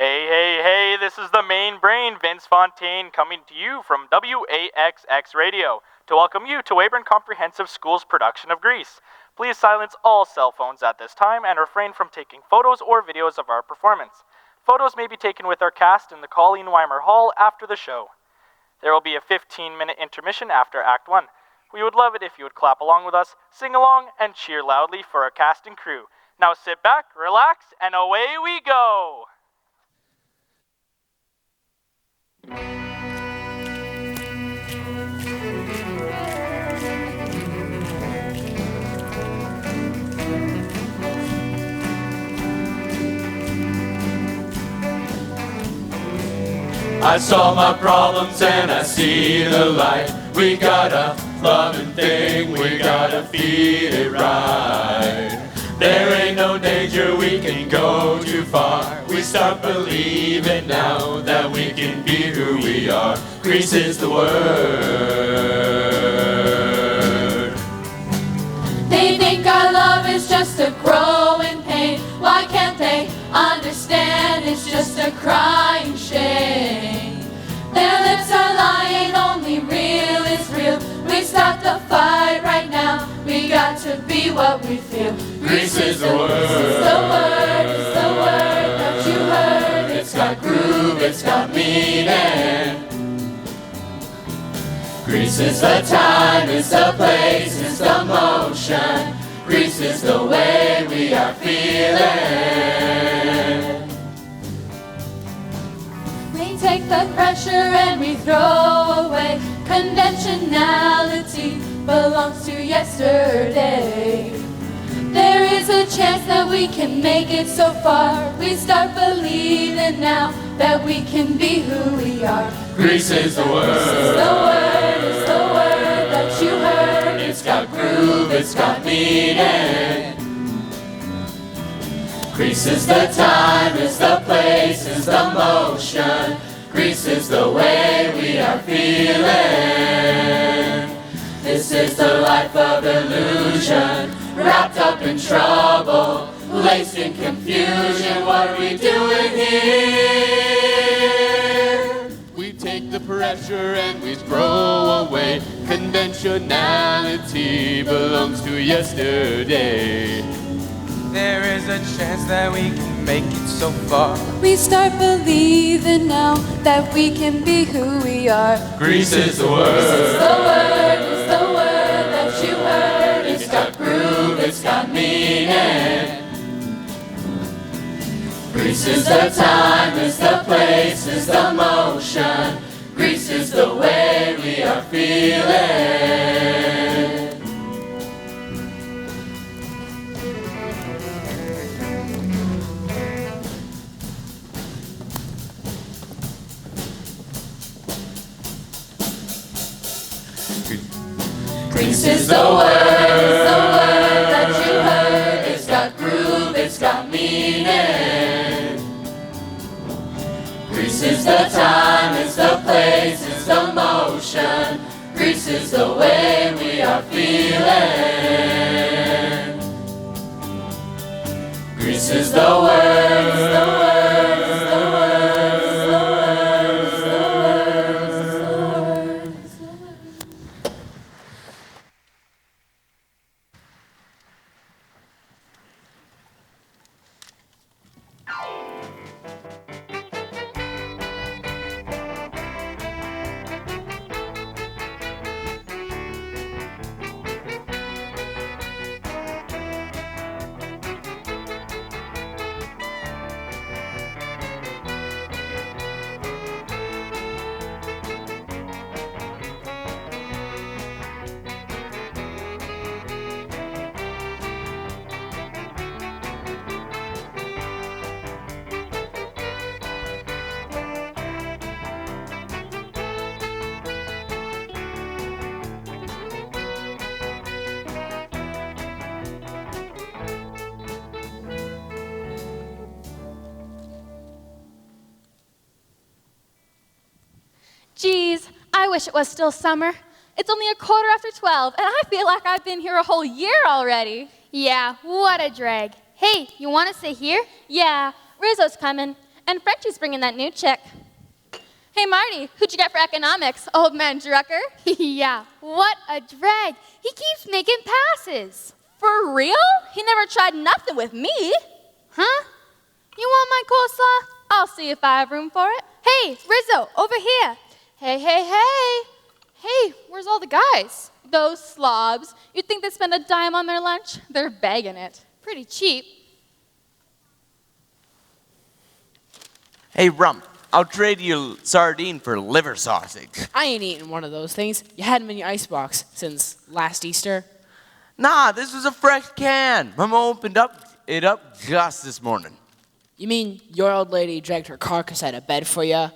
Hey, hey, hey, this is the main brain, Vince Fontaine, coming to you from WAXX Radio to welcome you to Weyburn Comprehensive School's production of Grease. Please silence all cell phones at this time and refrain from taking photos or videos of our performance. Photos may be taken with our cast in the Colleen Weimer Hall after the show. There will be a 15-minute intermission after Act 1. We would love it if you would clap along with us, sing along, and cheer loudly for our cast and crew. Now sit back, relax, and away we go! I solve my problems and I see the light. We got a loving thing, we gotta feed it right. There ain't no danger, we can go too far. We start believing now that we can be who we are. Grease is the word. They think our love is just a growing pain. Why can't they understand it's just a crying shame? Their lips are lying, only real is real. We stop the fight right now. We got to be what we feel. Grease is the word. It's the word, it's the word that you heard. It's got groove, it's got meaning. Grease is the time, it's the place, it's the motion. Grease is the way we are feeling. We take the pressure and we throw away. Conventionality belongs to yesterday. There is a chance that we can make it so far. We start believing now that we can be who we are. Grease is the word. It's the word, it's the word that you heard. It's got groove, it's got meaning. Grease is the time, it's the place, it's the motion. Grease is the way we are feeling. This is the life of illusion, wrapped up in trouble, laced in confusion. What are we doing here? We take the pressure and we throw away. Conventionality belongs to yesterday. There is a chance that we can make it so far. We start believing now that we can be who we are. Grease is the word. It's the word, it's the word that you heard. It's got groove, it's got meaning. Grease is the time, it's the place, it's the motion. Grease is the way we are feeling. Grease is the word that you heard. It's got groove, it's got meaning. Grease is the time, it's the place, it's the motion. Grease is the way we are feeling. Grease is the word, it's the word, it's the word, it's the word, it's the word, it's the word. Geez, I wish it was still summer. It's only 12:15, and I feel like I've been here a whole year already. Yeah, what a drag. Hey, you want to stay here? Yeah, Rizzo's coming, And Frenchie's bringing that new chick. Hey, Marty, who'd you get for economics? Old man Drucker? Yeah, what a drag. He keeps making passes. For real? He never tried nothing with me. Huh? You want my coleslaw? I'll see if I have room for it. Hey, Rizzo, over here. Hey, hey, hey. Hey, where's all the guys? Those slobs. You'd think they'd spend a dime on their lunch? They're begging it. Pretty cheap. Hey, Rump, I'll trade you sardine for liver sausage. I ain't eating one of those things. You had them in your icebox since last Easter. Nah, this was a fresh can. Mama opened it up just this morning. You mean your old lady dragged her carcass out of bed for you?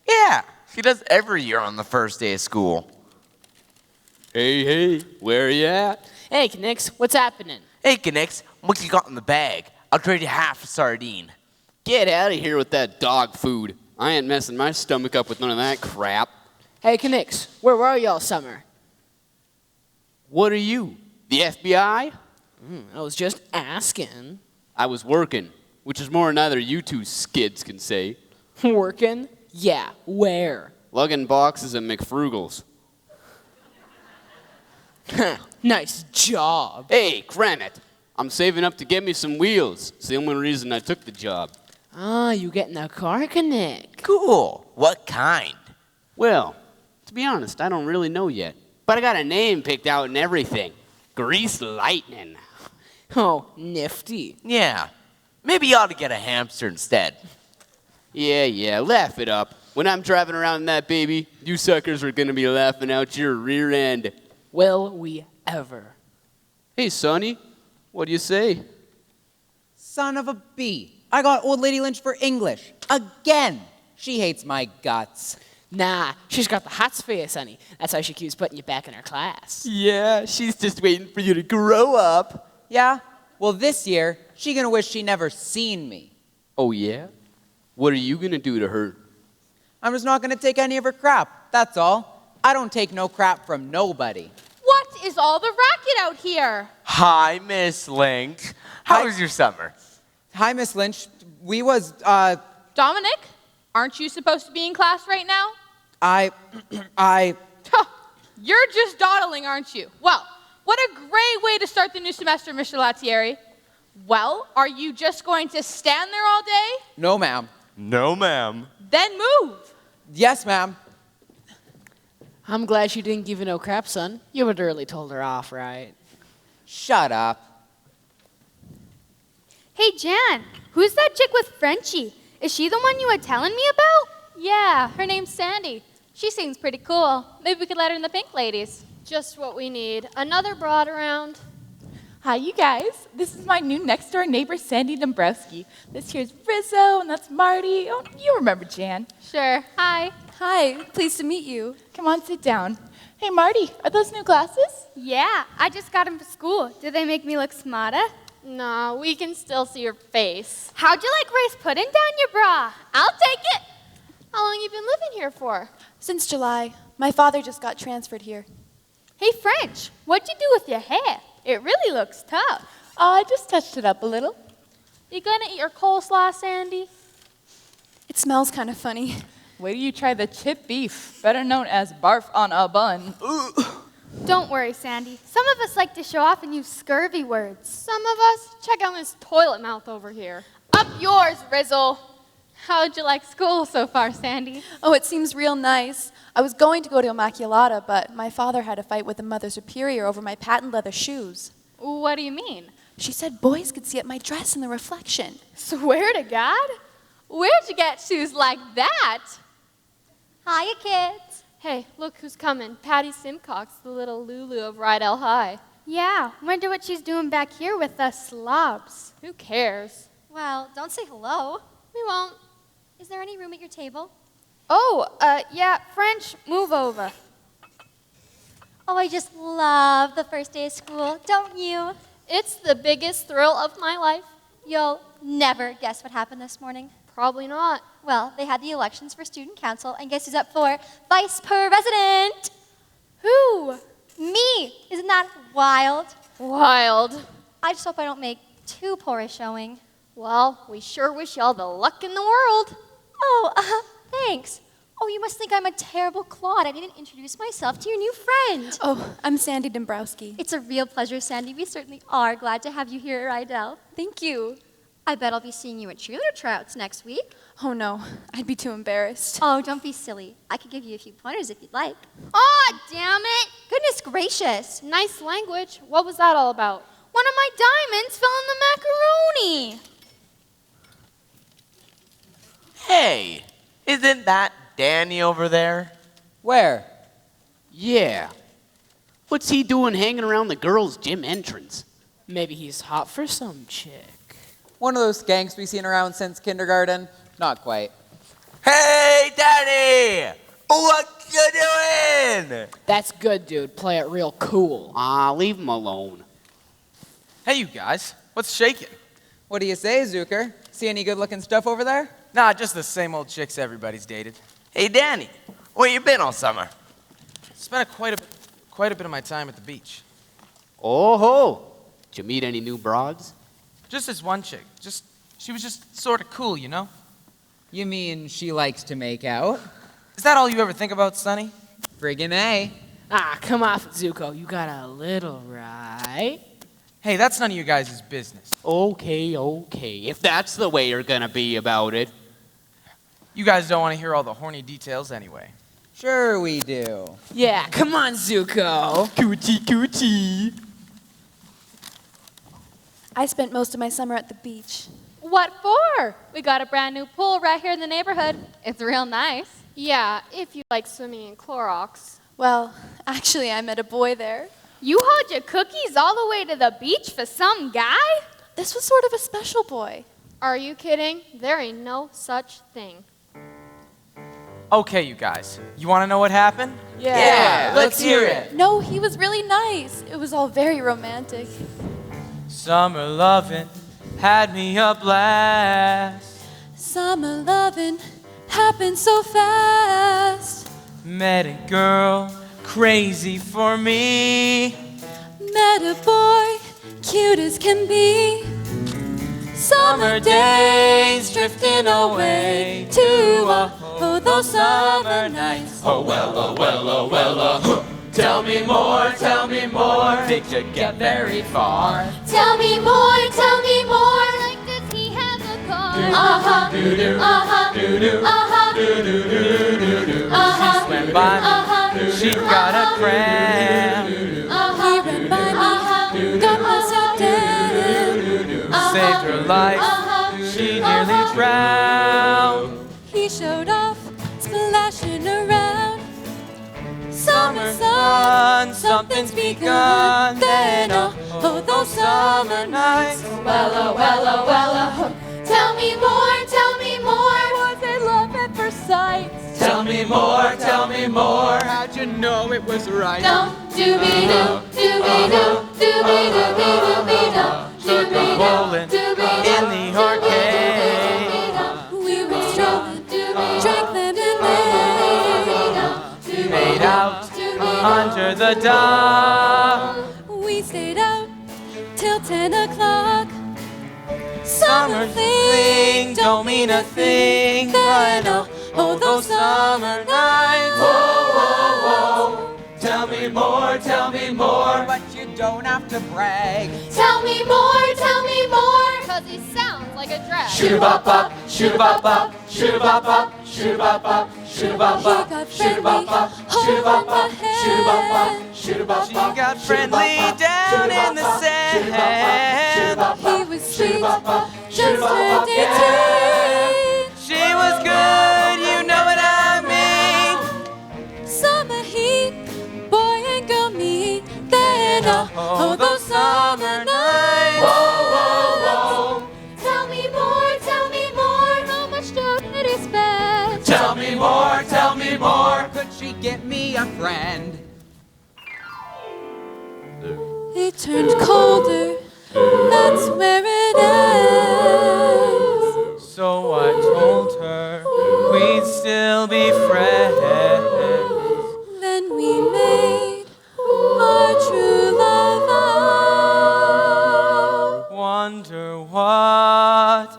Yeah, she does every year on the first day of school. Hey, where you at? Hey, Knix, what's happening? Hey, Knix, what you got in the bag? I'll trade you half a sardine. Get out of here with that dog food. I ain't messing my stomach up with none of that crap. Hey, Knix, where were you all summer? What are you, the FBI? I was just asking. I was working, which is more than either you two skids can say. Working? Yeah, where? Lugging boxes at McFrugal's. Nice job. Hey, cram it. I'm saving up to get me some wheels. It's the only reason I took the job. Ah, you getting a car, Knix? Cool. What kind? Well, to be honest, I don't really know yet. But I got a name picked out and everything. Grease Lightning. Oh, nifty. Yeah, maybe you ought to get a hamster instead. Yeah, laugh it up. When I'm driving around in that baby, you suckers are gonna be laughing out your rear end. Will we ever? Hey, Sonny, what do you say? Son of a bee. I got Old Lady Lynch for English. Again. She hates my guts. Nah, she's got the hots for you, Sonny. That's why she keeps putting you back in her class. Yeah, she's just waiting for you to grow up. Yeah? Well, this year, she gonna wish she never seen me. Oh, yeah? What are you gonna do to her? I'm just not gonna take any of her crap. That's all. I don't take no crap from nobody. What is all the racket out here? Hi, Miss Lynch. How was your summer? Hi, Miss Lynch. We was, Dominic, aren't you supposed to be in class right now? You're just dawdling, aren't you? Well, what a great way to start the new semester, Mr. Latieri. Well, are you just going to stand there all day? No, ma'am. No, ma'am. Then move. Yes, ma'am. I'm glad she didn't give you no crap, son. You would have really told her off, right? Shut up. Hey, Jan, who's that chick with Frenchie? Is she the one you were telling me about? Yeah, her name's Sandy. She seems pretty cool. Maybe we could let her in the Pink Ladies. Just what we need. Another broad around. Hi, you guys. This is my new next-door neighbor, Sandy Dombrowski. This here's Rizzo, and that's Marty. Oh, you remember Jan. Sure. Hi. Hi, pleased to meet you. Come on, sit down. Hey, Marty, are those new glasses? Yeah, I just got them for school. Did they make me look smarter? Nah, we can still see your face. How'd you like rice pudding down your bra? I'll take it. How long you been living here for? Since July. My father just got transferred here. Hey, French, what'd you do with your hair? It really looks tough. I just touched it up a little. You gonna eat your coleslaw, Sandy? It smells kind of funny. Wait till you try the chip beef, better known as barf on a bun. Don't worry, Sandy. Some of us like to show off and use scurvy words. Some of us? Check out this toilet mouth over here. Up yours, Rizzle. How'd you like school so far, Sandy? Oh, it seems real nice. I was going to go to Immaculata, but my father had a fight with the Mother Superior over my patent leather shoes. What do you mean? She said boys could see at my dress in the reflection. Swear to God? Where'd you get shoes like that? Hiya, kids. Hey, look who's coming. Patty Simcox, the little Lulu of Rydell High. Yeah, wonder what she's doing back here with us slobs. Who cares? Well, don't say hello. We won't. Is there any room at your table? Oh, yeah, French, move over. Oh, I just love the first day of school, don't you? It's the biggest thrill of my life. You'll never guess what happened this morning. Probably not. Well, they had the elections for student council, and guess who's up for vice president? Who? Me. Isn't that wild? Wild. I just hope I don't make too poor a showing. Well, we sure wish you all the luck in the world. Oh, thanks. Oh, you must think I'm a terrible clod. I didn't introduce myself to your new friend. Oh, I'm Sandy Dombrowski. It's a real pleasure, Sandy. We certainly are glad to have you here at Rydell. Thank you. I bet I'll be seeing you at cheerleader tryouts next week. Oh no, I'd be too embarrassed. Oh, don't be silly. I could give you a few pointers if you'd like. Aw, damn it! Goodness gracious. Nice language. What was that all about? One of my diamonds fell in the macaroni. Hey, isn't that Danny over there? Where? Yeah. What's he doing hanging around the girls' gym entrance? Maybe he's hot for some chick. One of those skanks we've seen around since kindergarten? Not quite. Hey, Danny! What you doing? That's good, dude. Play it real cool. Leave him alone. Hey, you guys. What's shaking? What do you say, Zucker? See any good-looking stuff over there? Nah, just the same old chicks everybody's dated. Hey, Danny, where you been all summer? Spent quite a bit of my time at the beach. Oh ho! Did you meet any new broads? Just this one chick. She was just sort of cool, you know? You mean she likes to make out? Is that all you ever think about, Sonny? Friggin' A. Come off, Zuko. You got a little right. Hey, that's none of you guys' business. Okay. If that's the way you're gonna be about it. You guys don't want to hear all the horny details anyway. Sure we do. Yeah, come on, Zuko. Coochie. I spent most of my summer at the beach. What for? We got a brand new pool right here in the neighborhood. It's real nice. Yeah, if you like swimming in Clorox. Well, actually, I met a boy there. You hauled your cookies all the way to the beach for some guy? This was sort of a special boy. Are you kidding? There ain't no such thing. Okay, you guys. You want to know what happened? Yeah, let's hear it. No, he was really nice. It was all very romantic. Summer lovin' had me a blast. Summer loving happened so fast. Met a girl crazy for me. Met a boy, cute as can be. Summer days drifting away to those summer nights. Oh well. Tell me more. Did you get very far? Tell me more, tell me more. Like, does he have a car? Uh-huh, uh-huh, uh-huh. She swam by me, she got a cramp. He ran by me, got myself down. Saved her life, she nearly drowned. He showed off, splashing around. Summer sun, something's begun. Then those summer nights. Well. Tell me more, tell me more. Was it love at first sight? Tell me more. How'd you know it was right? Dum dooby doo, Took a bowling in the arcade. We were strolling, drank lemonade. Made out under the dock. We stayed out till 10 o'clock. Summer fling don't mean a thing. I know, those summer nights. Whoa. Tell me more. But you don't have to brag. Tell me more, tell me more. Because he sounds like a drag. Shoot a bop bop. Shoot a bop bop. Shoot a bop bop. Shoot a bop bop. Shoot a bop bop. Shoot a bop bop. Shoot a bop bop. Shoot a bop bop. Shoot a bop She bop. got friendly down in the sand. He was sweet, just turned 18. She was good, you know what I mean. Summer heat, boy and girl meet. Then those summer nights. Whoa. Tell me more. How much did he spend? Tell me more. Could she get me a friend? It turned colder, that's where it ends. So I told her we'd still be friends. Then we made our true love vow. Wonder what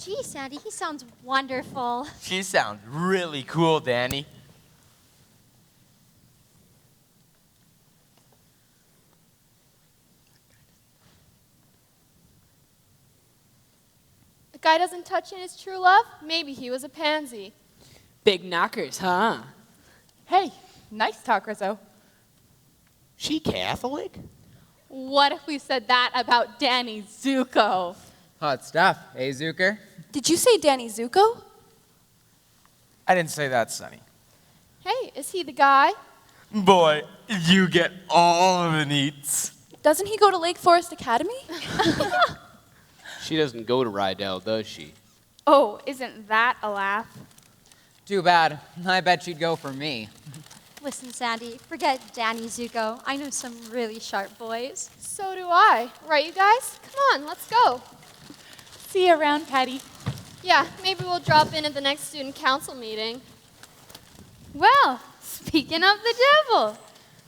Gee, Sandy, he sounds wonderful. She sounds really cool, Danny. A guy doesn't touch in his true love? Maybe he was a pansy. Big knockers, huh? Hey, nice talk, Rizzo. She Catholic? What if we said that about Danny Zuko? Hot stuff, hey, Zucker? Did you say Danny Zuko? I didn't say that, Sonny. Hey, is he the guy? Boy, you get all the neats. Doesn't he go to Lake Forest Academy? She doesn't go to Rydell, does she? Oh, isn't that a laugh? Too bad. I bet she'd go for me. Listen, Sandy, forget Danny Zuko. I know some really sharp boys. So do I. Right, you guys? Come on, let's go. See you around, Patty. Yeah, maybe we'll drop in at the next student council meeting. Well, speaking of the devil.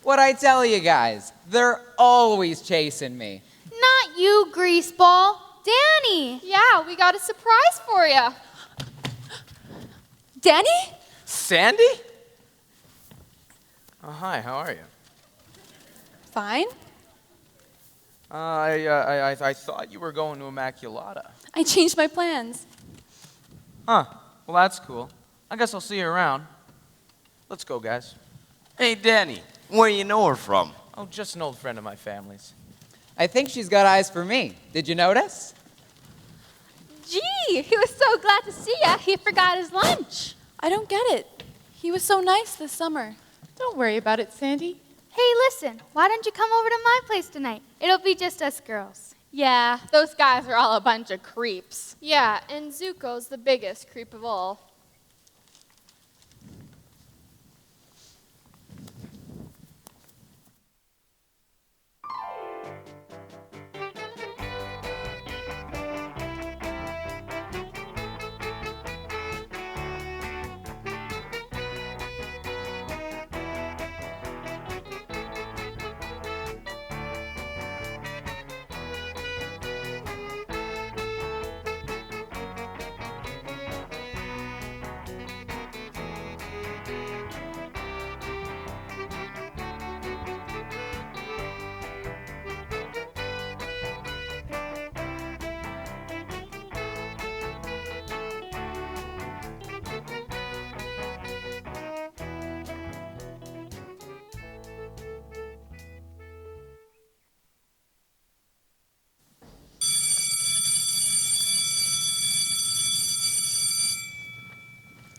What'd I tell you guys? They're always chasing me. Not you, greaseball. Danny. Yeah, we got a surprise for you. Danny? Sandy? Oh, hi, how are you? Fine. I thought you were going to Immaculata. I changed my plans. Huh, well, that's cool. I guess I'll see you around. Let's go, guys. Hey, Danny, where you know her from? Oh, just an old friend of my family's. I think she's got eyes for me. Did you notice? Gee, he was so glad to see ya, he forgot his lunch. I don't get it. He was so nice this summer. Don't worry about it, Sandy. Hey, listen, why don't you come over to my place tonight? It'll be just us girls. Yeah, those guys are all a bunch of creeps. Yeah, and Zuko's the biggest creep of all.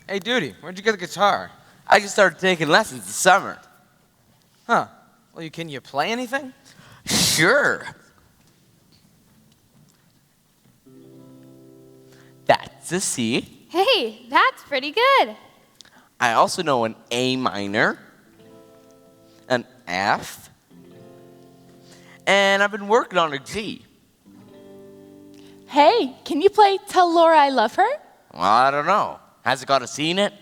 Hey, Duty, where'd you get the guitar? I just started taking lessons this summer. Huh. Well, can you play anything? Sure. That's a C. Hey, that's pretty good. I also know an A minor, an F, and I've been working on a G. Hey, can you play Tell Laura I Love Her? Well, I don't know. Has it got a C in it?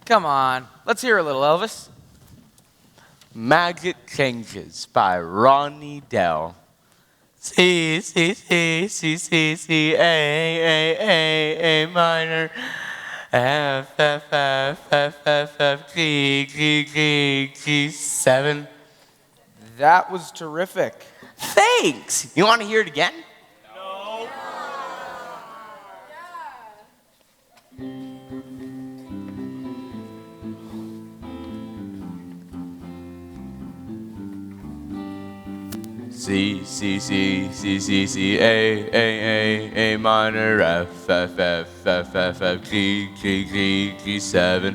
Come on, let's hear a little, Elvis. Magic Changes by Ronnie Dell. C, C, C, C, C, C, A minor. F, F, F, F, F, F, G, G, G, G7. That was terrific. Thanks. You want to hear it again? C, C, C, C, C, C, A minor, F, F, F, F, F, F, G, G, G, G7.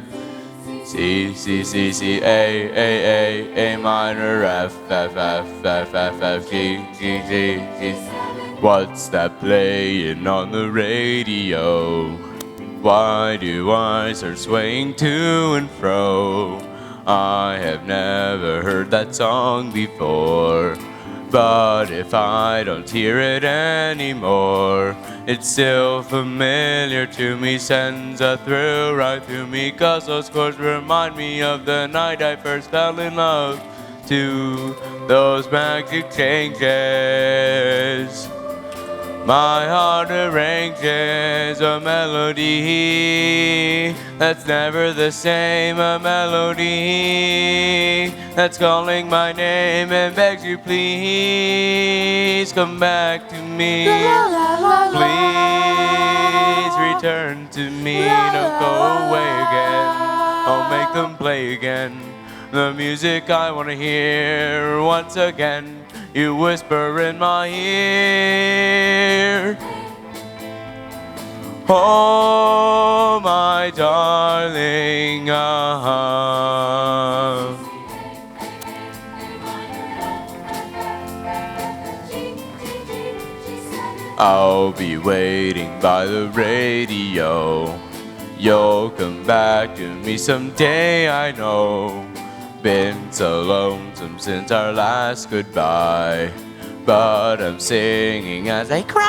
C, C, C, C, A minor, F, F, F, F, F, F, G, G, G, G7. What's that playing on the radio? Why do I start swaying to and fro? I have never heard that song before. But if I don't hear it anymore, it's still familiar to me, sends a thrill right through me, 'cause those chords remind me of the night I first fell in love to those magic changes. My heart arranges a melody that's never the same, a melody that's calling my name and begs you, please come back to me. Please return to me, don't go away again. I'll make them play again. The music I want to hear once again. You whisper in my ear. Oh, my darling, I'll be waiting by the radio. You'll come back to me someday, I know. Been so lonesome since our last goodbye, but I'm singing as I cry,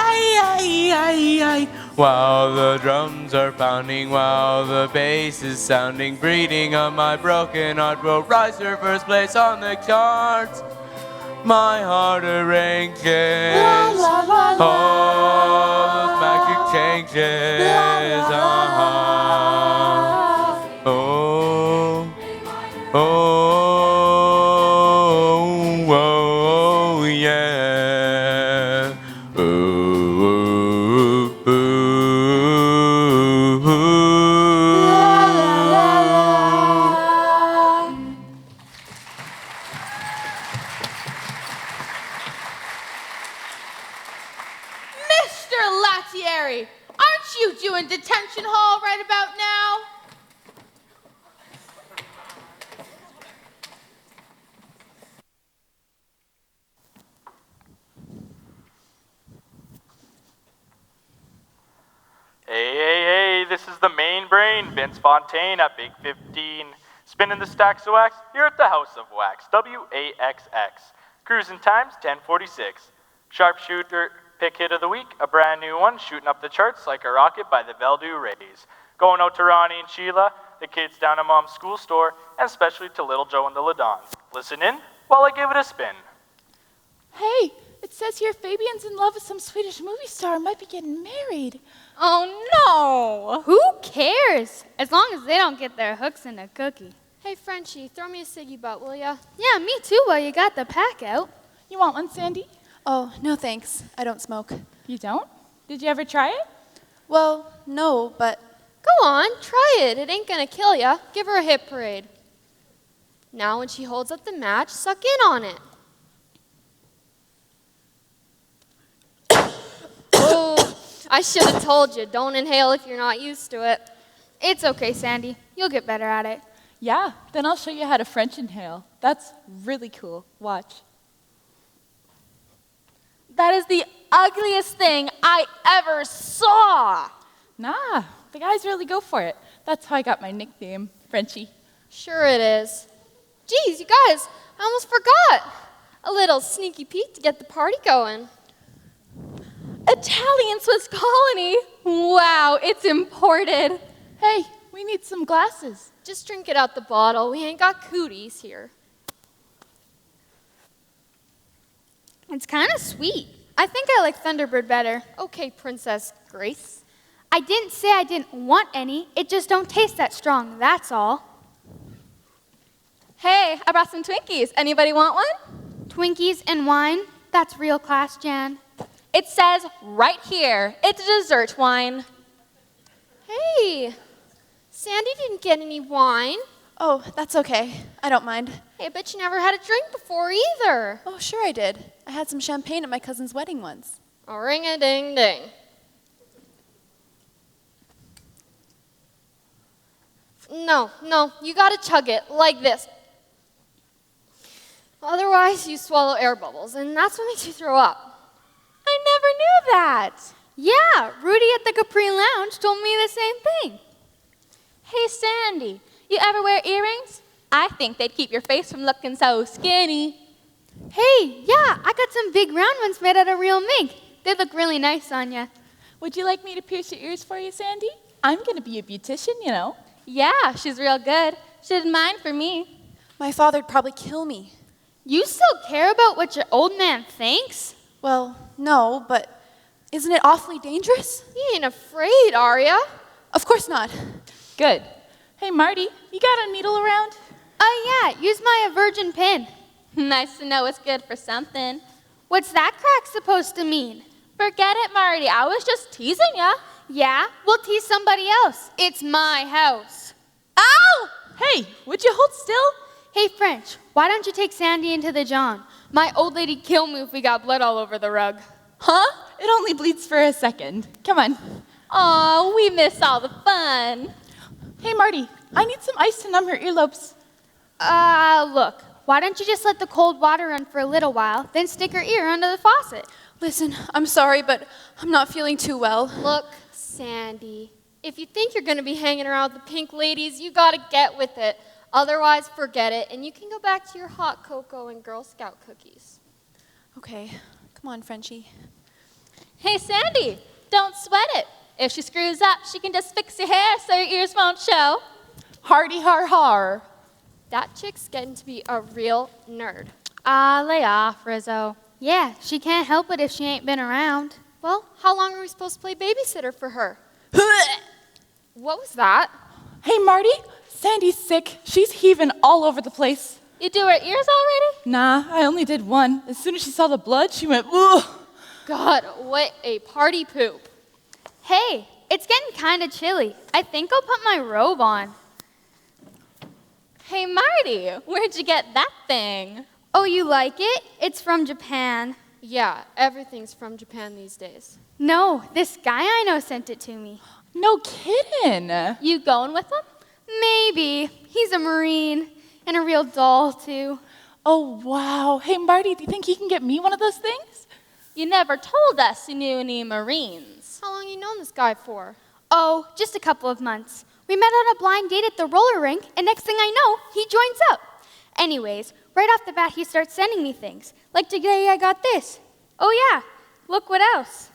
while the drums are pounding, while the bass is sounding, breathing on my broken heart will rise to first place on the charts. My heart arranges all those magic changes. Oh, yeah. Mr. Latieri, aren't you doing detention hall right about now? Hey, this is the main brain, Vince Fontaine at Big 15. Spinning the stacks of wax here at the House of Wax, WAXX. Cruising times 10:46. Sharpshooter pick hit of the week, a brand new one shooting up the charts like a rocket by the Veldu Rays. Going out to Ronnie and Sheila, the kids down at Mom's school store, and especially to Little Joe and the Ladons. Listen in while I give it a spin. Hey, it says here Fabian's in love with some Swedish movie star and might be getting married. Oh no! Who cares? As long as they don't get their hooks in a cookie. Hey, Frenchie, throw me a ciggy butt, will ya? Yeah, me too, while you got the pack out. You want one, Sandy? Oh, no thanks. I don't smoke. You don't? Did you ever try it? Well, no, but... Go on, try it. It ain't gonna kill ya. Give her a hip parade. Now when she holds up the match, suck in on it. Oh, I should have told you, don't inhale if you're not used to it. It's okay, Sandy. You'll get better at it. Yeah, then I'll show you how to French inhale. That's really cool. Watch. That is the ugliest thing I ever saw. Nah, the guys really go for it. That's how I got my nickname, Frenchie. Sure it is. Geez, you guys, I almost forgot. A little sneaky peek to get the party going. Italian Swiss colony. Wow, it's imported. Hey, we need some glasses. Just drink it out the bottle. We ain't got cooties here. It's kind of sweet. I think I like Thunderbird better. Okay, Princess Grace. I didn't say I didn't want any. It just don't taste that strong, that's all. Hey, I brought some Twinkies. Anybody want one? Twinkies and wine? That's real class, Jan. It says right here, it's a dessert wine. Hey, Sandy didn't get any wine. Oh, that's okay. I don't mind. Hey, I bet you never had a drink before either. Oh, sure I did. I had some champagne at my cousin's wedding once. Oh, ring-a-ding-ding. No, you gotta chug it like this. Otherwise, you swallow air bubbles, and that's what makes you throw up. I never knew that. Yeah, Rudy at the Capri Lounge told me the same thing. Hey, Sandy, you ever wear earrings? I think they'd keep your face from looking so skinny. Hey, yeah, I got some big round ones made out of real mink. They look really nice on you. Would you like me to pierce your ears for you, Sandy? I'm going to be a beautician, you know. Yeah, she's real good. She didn't mind for me. My father'd probably kill me. You still care about what your old man thinks? Well, no, but Isn't it awfully dangerous? You ain't afraid, are ya? Of course not. Good. Hey, Marty, you got a needle around? Oh, yeah, use my virgin pin. Nice to know it's good for something. What's that crack supposed to mean? Forget it, Marty. I was just teasing ya. Yeah, we'll tease somebody else. It's my house. Ow! Hey, would you hold still? Hey, French, why don't you take Sandy into the John? My old lady kill me if we got blood all over the rug. Huh? It only bleeds for a second. Come on. Oh, we miss all the fun. Hey, Marty, I need some ice to numb her earlobes. Look, why don't you just let the cold water run for a little while, then stick her ear under the faucet? Listen, I'm sorry, but I'm not feeling too well. Look, Sandy, if you think you're going to be hanging around with the pink ladies, you got to get with it. Otherwise, forget it, and you can go back to your hot cocoa and Girl Scout cookies. Okay, come on, Frenchie. Hey, Sandy, don't sweat it. If she screws up, she can just fix your hair so your ears won't show. Hardy har har. That chick's getting to be a real nerd. Lay off, Rizzo. Yeah, she can't help it if she ain't been around. Well, how long are we supposed to play babysitter for her? What was that? Hey, Marty, Sandy's sick. She's heaving all over the place. You do her ears already? Nah, I only did one. As soon as she saw the blood, she went, ugh. God, what a party poop. Hey, it's getting kind of chilly. I think I'll put my robe on. Hey, Marty, where'd you get that thing? Oh, you like it? It's from Japan. Yeah, everything's from Japan these days. No, this guy I know sent it to me. No kidding. You going with him? Maybe. He's a Marine. And a real doll, too. Oh, wow. Hey, Marty, do you think he can get me one of those things? You never told us you knew any Marines. How long you known this guy for? Oh, just a couple of months. We met on a blind date at the roller rink, and next thing I know, he joins up. Anyways, right off the bat, he starts sending me things. Like today, I got this. Oh, yeah. Look what else.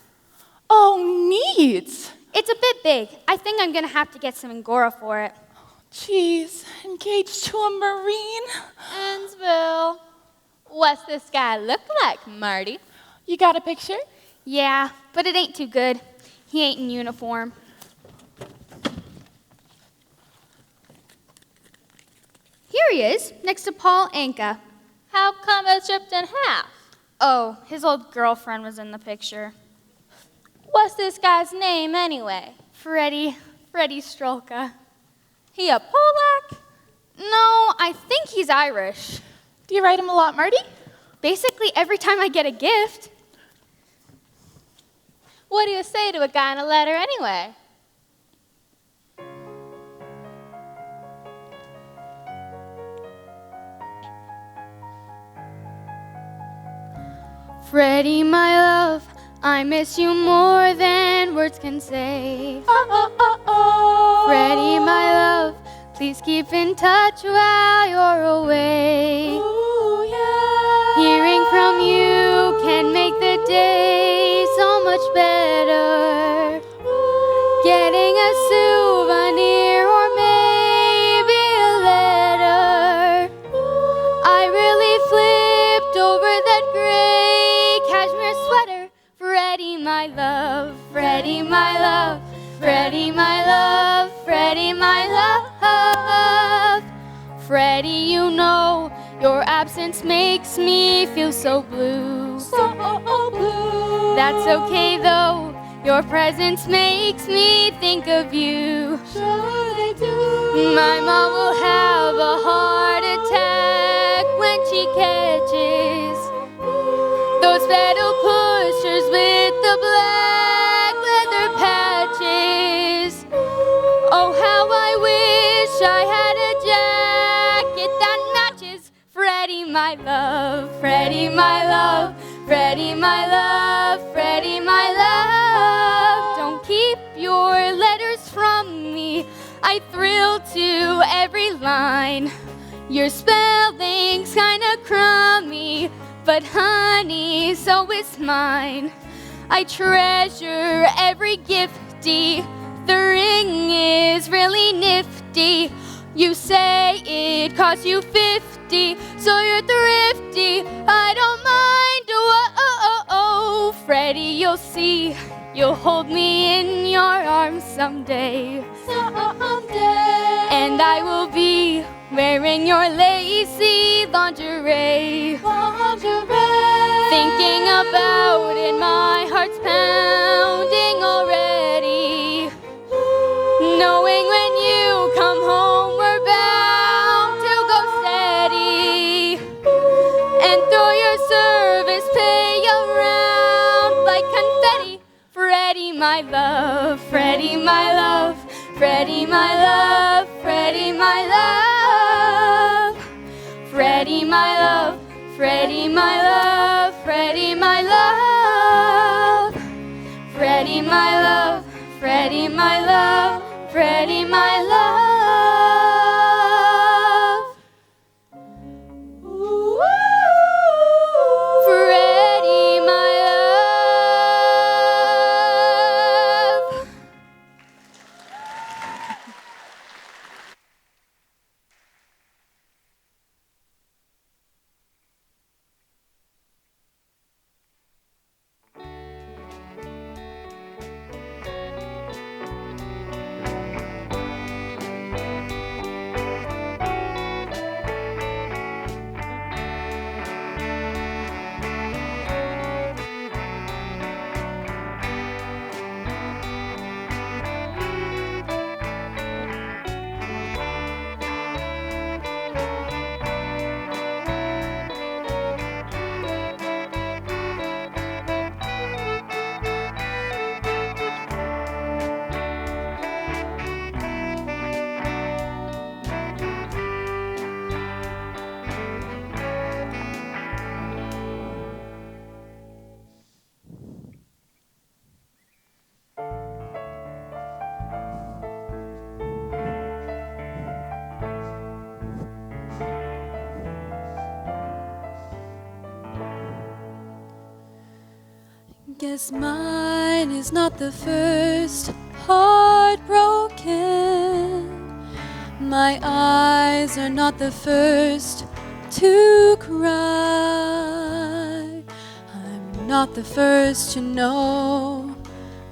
Oh, neat. It's a bit big. I think I'm going to have to get some Angora for it. Jeez, engaged to a Marine? Ansville. What's this guy look like, Marty? You got a picture? Yeah, but it ain't too good. He ain't in uniform. Here he is, next to Paul Anka. How come it's ripped in half? Oh, his old girlfriend was in the picture. What's this guy's name, anyway? Freddie Strolka. He a Polak? No, I think he's Irish. Do you write him a lot, Marty? Basically every time I get a gift. What do you say to a guy in a letter, anyway? Freddie, my love, I miss you more than words can say. Freddie, my love, please keep in touch while you're away. Ooh, yeah. Hearing from you can make the day so much better. Getting a souvenir or maybe a letter. I really flipped over that gray cashmere sweater. Freddie, my love, Freddie, my love, Freddie, my love, Freddie, my love. Freddie, you know your absence makes me feel so blue. So blue. That's okay though, your presence makes me think of you. Sure they do. My mom will have a heart attack when she catches those pedal pushers with the black leather patches. Oh, how I wish I had a jacket that matches. Freddie, my love, Freddie, my love, Freddie, my love, Freddie, my love. Don't keep your letters from me. I thrill to every line. Your spelling's kinda crummy, but honey, so is mine. I treasure every gifty. The ring is really nifty. You say it cost you 50, so you're thrifty. I don't mind. Oh, Fred. Freddie, you'll see, you'll hold me in your arms someday. And I will be wearing your lacy lingerie. Thinking about it, my heart's pounding already. Knowing when you come home, we're bound to go steady. And throw your service pay around like confetti. Freddie, my love, Freddie, my love, Freddie, my love, Freddie, my love, Freddie, my love, Freddie, my love, Freddie, my love, Freddie, my love, Freddie, my love, Freddie, my love. Freddie, my love. Guess mine is not the first heart broken. My eyes are not the first to cry. I'm not the first to know.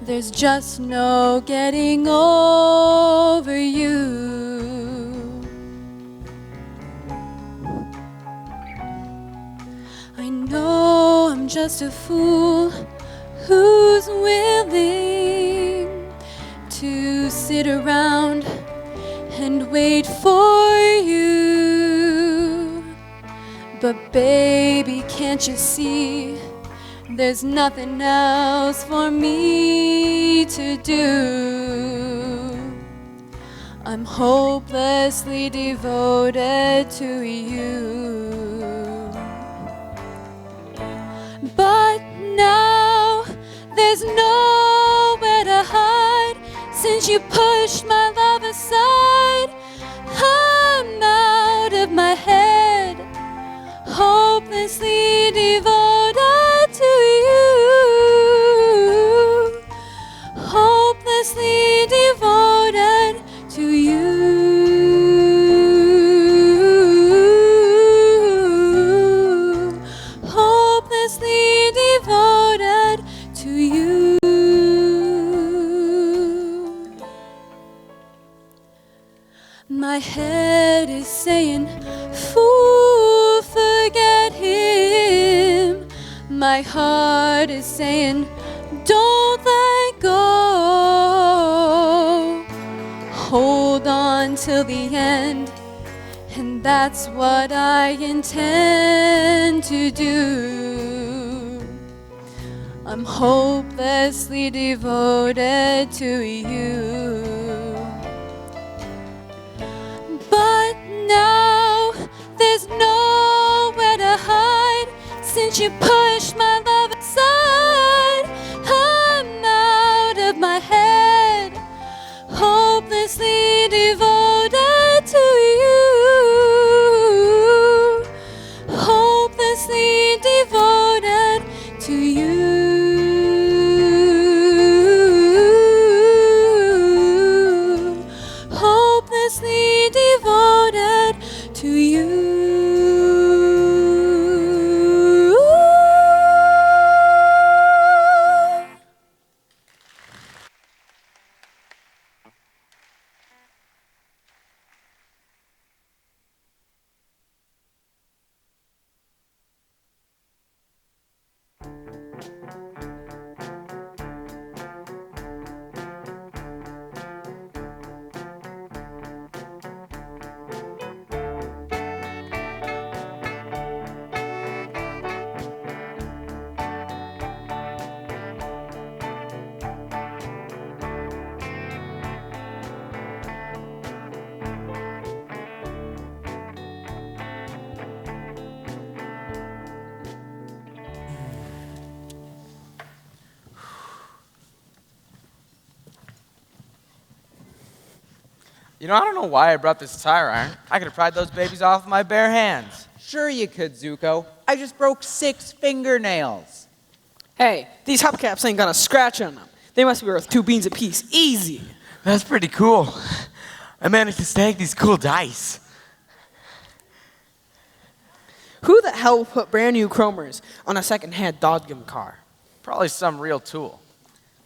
There's just no getting over you. I know I'm just a fool who's willing to sit around and wait for you. But baby, can't you see, there's nothing else for me to do. I'm hopelessly devoted to you. But now there's nowhere to hide. Since you pushed my love aside, I'm out of my head, hopelessly devoted to you. Hopelessly devoted to you. Hopelessly devoted to you. My head is saying, fool, forget him. My heart is saying, don't let go. Hold on till the end, and that's what I intend to do. I'm hopelessly devoted to you. But now there's nowhere to hide. Since you pushed my love aside, I'm out of my head, hopelessly devoted to you. Hopelessly devoted to you. Hopelessly devoted to you. You know, I don't know why I brought this tire iron. I could have pried those babies off with my bare hands. Sure you could, Zuko. I just broke 6 fingernails. Hey, these hubcaps ain't got a scratch on them. They must be worth 2 beans apiece. Easy. That's pretty cool. I managed to snag these cool dice. Who the hell put brand new chromers on a second-hand Dodgem car? Probably some real tool.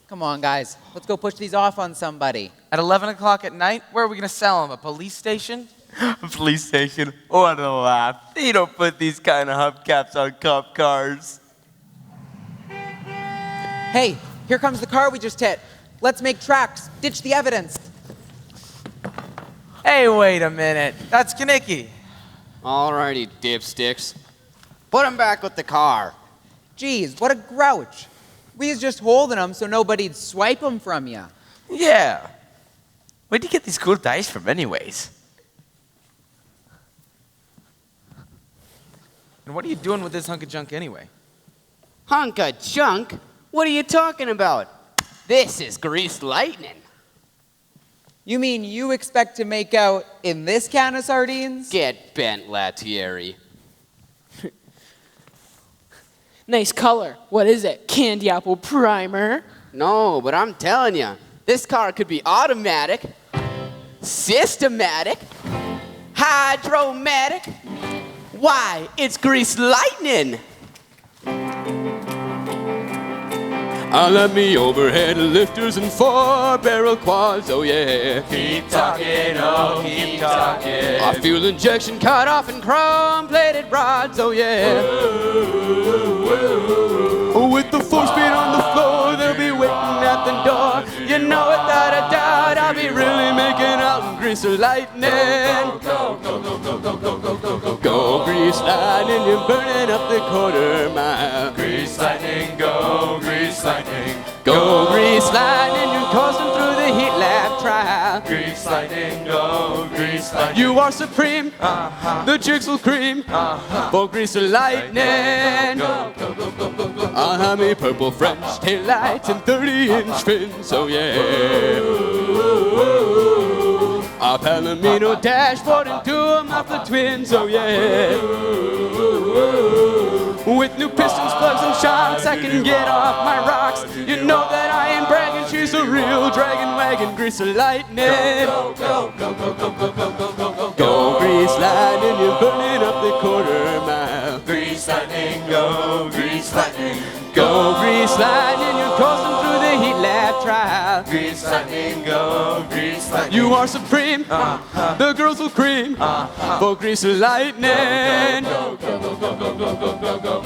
Come on, guys. Let's go push these off on somebody. At 11 o'clock at night, where are we going to sell them? A police station? A police station? What a laugh. They don't put these kind of hubcaps on cop cars. Hey, here comes the car we just hit. Let's make tracks. Ditch the evidence. Hey, wait a minute. That's Kaneki. Alrighty, dipsticks. Put him back with the car. Geez, what a grouch. We was just holding them so nobody'd swipe them from you. Yeah. Where'd you get these cool dice from anyways? And what are you doing with this hunk of junk anyway? Hunk of junk? What are you talking about? This is greased lightning. You mean you expect to make out in this can of sardines? Get bent, Latieri. Nice color. What is it? Candy apple primer? No, but I'm telling you, this car could be automatic, systematic, hydromatic. Why? It's greased lightning. I love me overhead lifters and 4-barrel quads, oh yeah. Keep talking, oh, keep talking. I fuel injection cut off and chrome-plated rods, oh yeah. With the 4-speed on the floor, they'll be waiting at the door. You know without a doubt, I'll be really making out in grease lightning. Go, go, go, go, go, go, go, go, go, Go grease lightning, you're burning up the quarter mile. Grease lightning, go, grease lightning. Go grease lightning, you're coursing through the heat lab trial. Grease lightning, go, grease lightning. You are supreme, the chicks will cream. For grease lightning. Go, go, go, go, go, go. I'll have me purple French taillights and 30-inch fins, oh yeah. A Palomino dashboard and 2 muffler twins, oh yeah. With new pistons, plugs, and shocks, I can get off my rocks. You know that I ain't bragging, she's a real dragon wagon, grease lightning. Go, go, go, go, go, go, go, go, go, go. Go grease lightning, you're burning up the quarter mile. Grease lightning, go, grease lightning. Go grease lightning, you're coursing through the heat lab trial. Grease lightning, go, grease lightning. You are supreme, the girls will cream. For grease lightning. Go, go, go, go, go, go, go, go, go.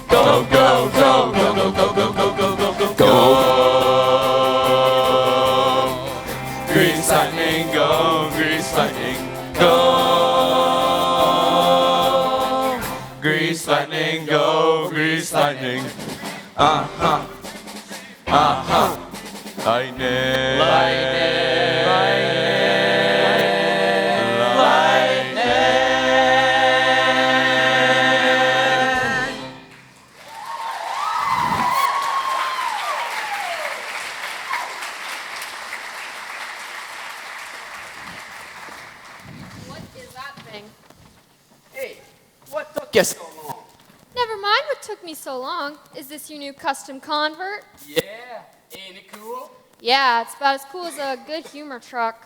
Go, go, go, go, go, go, go, go, go, go, go, go. Grease lightning, go, grease lightning, go. Grease lightning, go, grease lightning. Uh-huh. Uh-huh. Lightning. Lightning. Lightning. Guess so long. Never mind what took me so long. Is this your new custom convert? Yeah, ain't it cool? Yeah, it's about as cool as a good humor truck.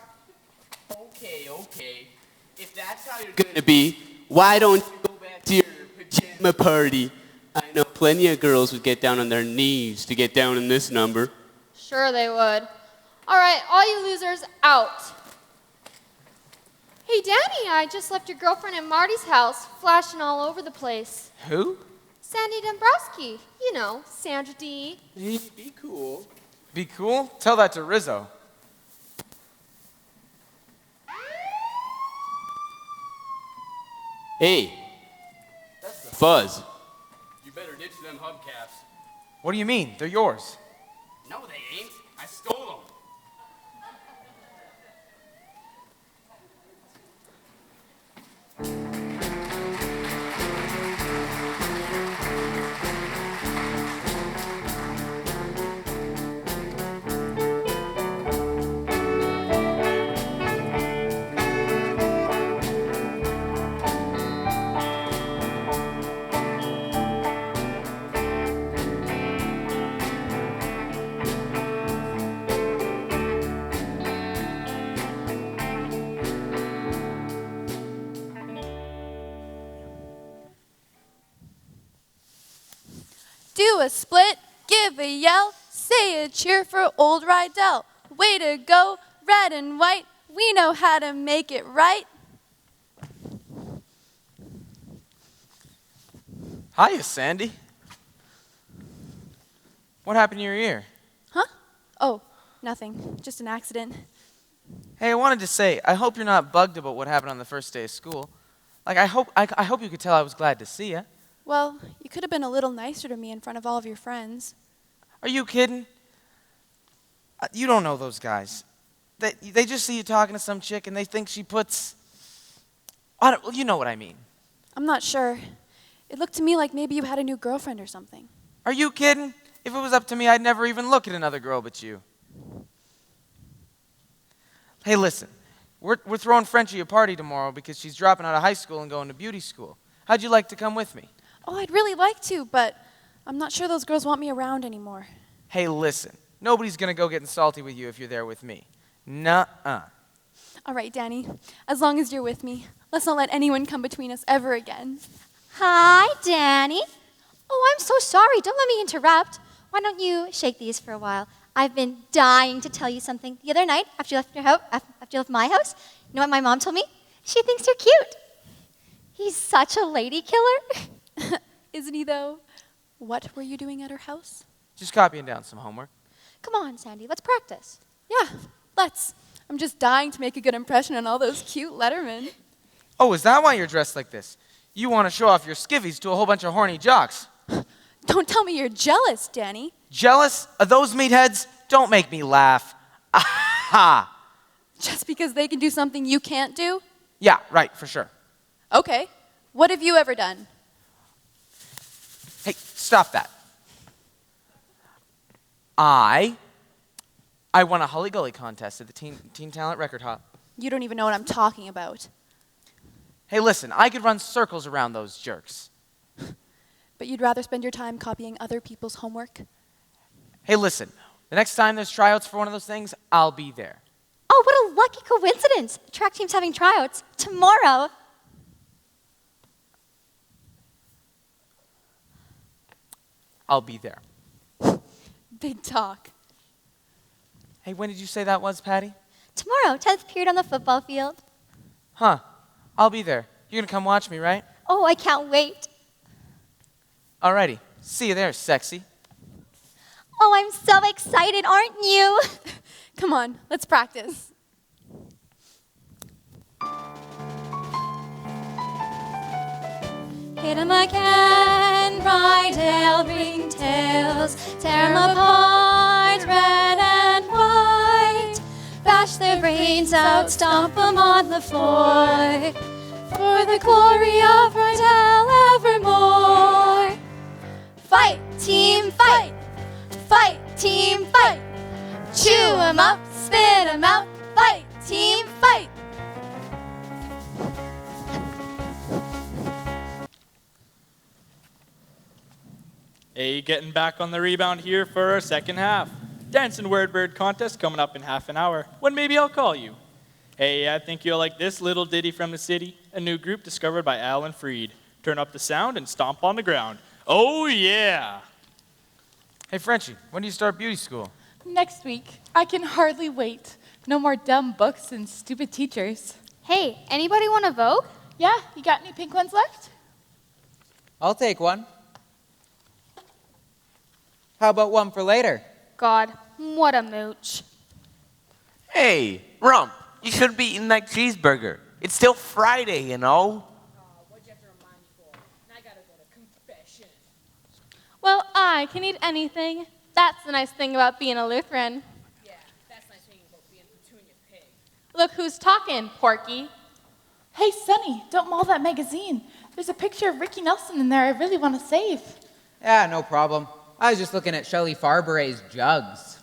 Okay. If that's how you're gonna be, why don't you go back to your pajama party? I know plenty of girls would get down on their knees to get down in this number. Sure they would. All right, all you losers, out. Hey, Danny, I just left your girlfriend at Marty's house, flashing all over the place. Who? Sandy Dombrowski. You know, Sandra D. Hey, be cool. Be cool? Tell that to Rizzo. Hey, that's the fuzz. You better ditch them hubcaps. What do you mean? They're yours. No, they ain't. I stole them. Do a split, give a yell, say a cheer for old Rydell. Way to go, red and white, we know how to make it right. Hiya, Sandy. What happened to your ear? Huh? Oh, nothing. Just an accident. Hey, I wanted to say, I hope you're not bugged about what happened on the first day of school. Like, I hope you could tell I was glad to see you. Well, you could have been a little nicer to me in front of all of your friends. Are you kidding? You don't know those guys. They just see you talking to some chick and they think she puts... you know what I mean. I'm not sure. It looked to me like maybe you had a new girlfriend or something. Are you kidding? If it was up to me, I'd never even look at another girl but you. Hey, listen. We're throwing Frenchie a party tomorrow because she's dropping out of high school and going to beauty school. How'd you like to come with me? Oh, I'd really like to, but I'm not sure those girls want me around anymore. Hey, listen. Nobody's going to go getting salty with you if you're there with me. Nuh-uh. All right, Danny. As long as you're with me, let's not let anyone come between us ever again. Hi, Danny. Oh, I'm so sorry. Don't let me interrupt. Why don't you shake these for a while? I've been dying to tell you something. The other night, after you left my house, you know what my mom told me? She thinks you're cute. He's such a lady killer. Isn't he, though? What were you doing at her house? Just copying down some homework. Come on, Sandy, let's practice. Yeah, let's. I'm just dying to make a good impression on all those cute lettermen. Oh, is that why you're dressed like this? You want to show off your skivvies to a whole bunch of horny jocks. Don't tell me you're jealous, Danny. Jealous of those meatheads? Don't make me laugh. Aha! Just because they can do something you can't do? Yeah, right, for sure. Okay. What have you ever done? Hey, stop that. I won a Hully Gully contest at the Teen Talent Record Hop. You don't even know what I'm talking about. Hey, listen, I could run circles around those jerks. But you'd rather spend your time copying other people's homework? Hey, listen, the next time there's tryouts for one of those things, I'll be there. Oh, what a lucky coincidence. The track team's having tryouts tomorrow. I'll be there. Big talk. Hey, when did you say that was, Patty? Tomorrow, 10th period on the football field. Huh. I'll be there. You're gonna come watch me, right? Oh, I can't wait. Alrighty. See you there, sexy. Oh, I'm so excited, aren't you? Come on, let's practice. Hit 'em again, bridle ringtails, tear 'em apart, red and white. Bash their brains out, stomp 'em on the floor, for the glory of Rydell evermore. Fight, team, fight! Fight, team, fight! Chew 'em up, spit 'em out, fight, team, fight! Hey, getting back on the rebound here for our second half. Dance and word bird contest coming up in half an hour, when maybe I'll call you. Hey, I think you'll like this little ditty from the city, a new group discovered by Alan Freed. Turn up the sound and stomp on the ground. Oh, yeah. Hey, Frenchie, when do you start beauty school? Next week. I can hardly wait. No more dumb books and stupid teachers. Hey, anybody want a Vogue? Yeah, you got any pink ones left? I'll take one. How about one for later? God, what a mooch. Hey, Rump, you shouldn't be eating that cheeseburger. It's still Friday, you know? Well, I can eat anything. That's the nice thing about being a Lutheran. Yeah, that's nice thing about being Petunia Pig. Look who's talking, Porky. Hey, Sonny, don't maul that magazine. There's a picture of Ricky Nelson in there I really want to save. Yeah, no problem. I was just looking at Shelley Farberay's jugs.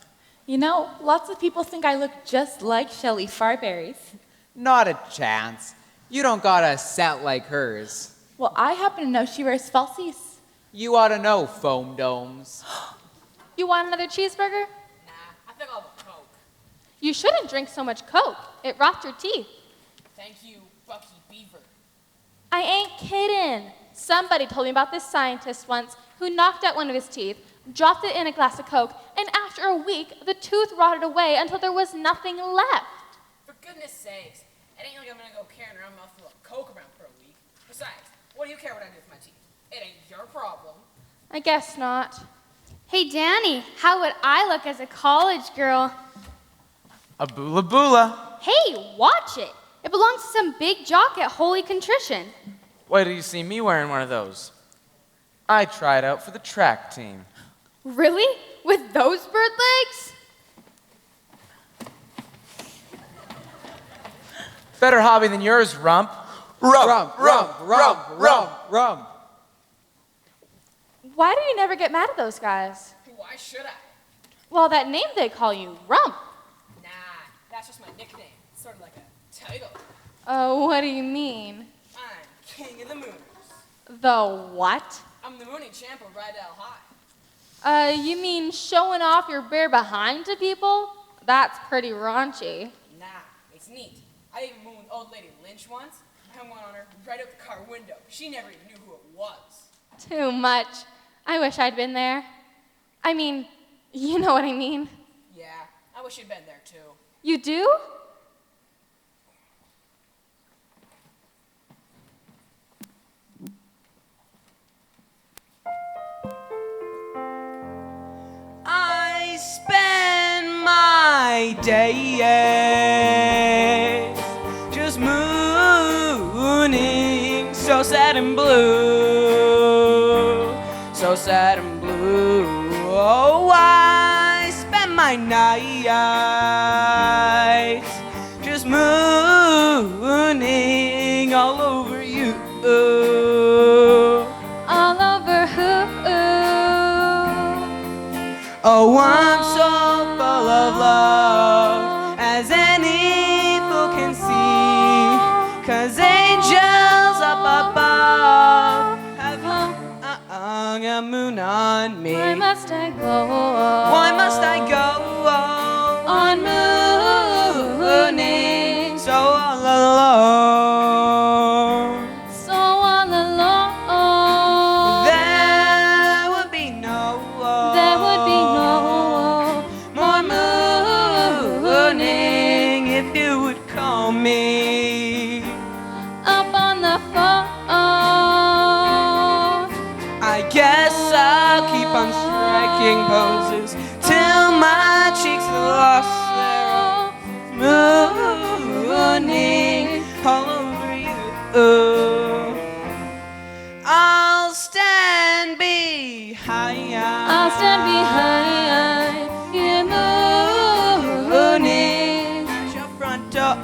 You know, lots of people think I look just like Shelley Farberry's. Not a chance. You don't got a set like hers. Well, I happen to know she wears falsies. You ought to know, foam domes. You want another cheeseburger? Nah, I think I'll have a Coke. You shouldn't drink so much Coke. It rots your teeth. Thank you, Bucky Beaver. I ain't kidding. Somebody told me about this scientist once who knocked out one of his teeth, dropped it in a glass of Coke, and after a week, the tooth rotted away until there was nothing left. For goodness sakes, it ain't like I'm gonna go carrying around a mouthful of Coke around for a week. Besides, what do you care what I do with my teeth? It ain't your problem. I guess not. Hey, Danny, how would I look as a college girl? A boola boola. Hey, watch it. It belongs to some big jock at Holy Contrition. Wait till you see me wearing one of those. I tried out for the track team. Really? With those bird legs? Better hobby than yours, Rump. Rump. Why do you never get mad at those guys? Why should I? Well, that name they call you, Rump. Nah, that's just my nickname. It's sort of like a title. Oh, what do you mean? I'm king of the mooners. The what? I'm the mooning champ of Rydell High. You mean showing off your bare behind to people? That's pretty raunchy. Nah, it's neat. I even mooned old lady Lynch once. I hung one on her right out the car window. She never even knew who it was. Too much. I wish I'd been there. I mean, you know what I mean. Yeah, I wish you'd been there too. You do? I spend my days just mooning, so sad and blue, so sad and blue. Oh, I spend my nights just mooning all over you. All over who? Oh, I'm so full of love, as any fool can see, 'cause angels up above have hung a moon on me. Why must I go? Why must I go on mooning? so all alone? So all alone. There would be no more mooning if you would call me up on the phone. I guess I'll keep on striking poses till my cheeks are lost their mooning all over you. I'll stand behind. I'll stand behind you mooning at your front door.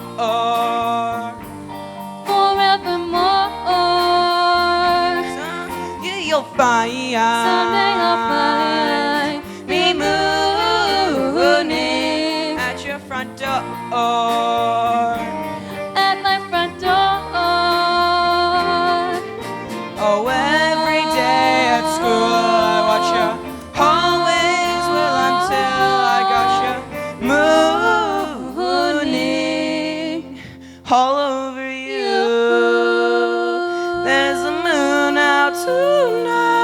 forevermore. You'll find Someday I'll find me mooning at your front door. at my front door. Oh, every day at school I watch you, always will until I got you mooning. tonight.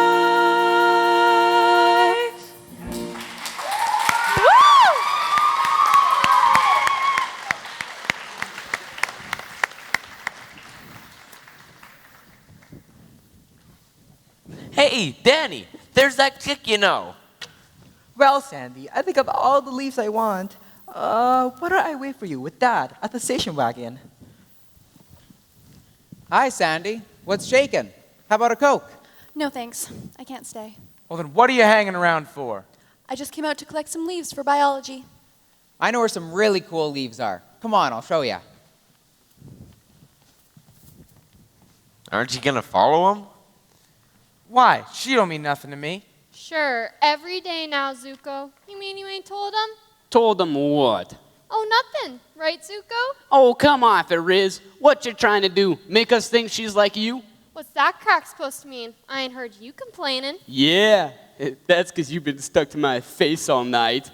Hey, Danny, there's that chick you know. Well, Sandy, I think of all the leaves I want. Why don't I wait for you with Dad at the station wagon? Hi, Sandy. What's shaking? How about a Coke? No, thanks. I can't stay. Well, then what are you hanging around for? I just came out to collect some leaves for biology. I know where some really cool leaves are. Come on, I'll show you. Aren't you gonna follow him? Why? She don't mean nothing to me. Sure, every day now, Zuko. You mean you ain't told him? Told them what? Oh, nothing. Right, Zuko? Oh, come off it, Riz. What you trying to do? Make us think she's like you? What's that crack supposed to mean? I ain't heard you complaining. Yeah, that's because you've been stuck to my face all night.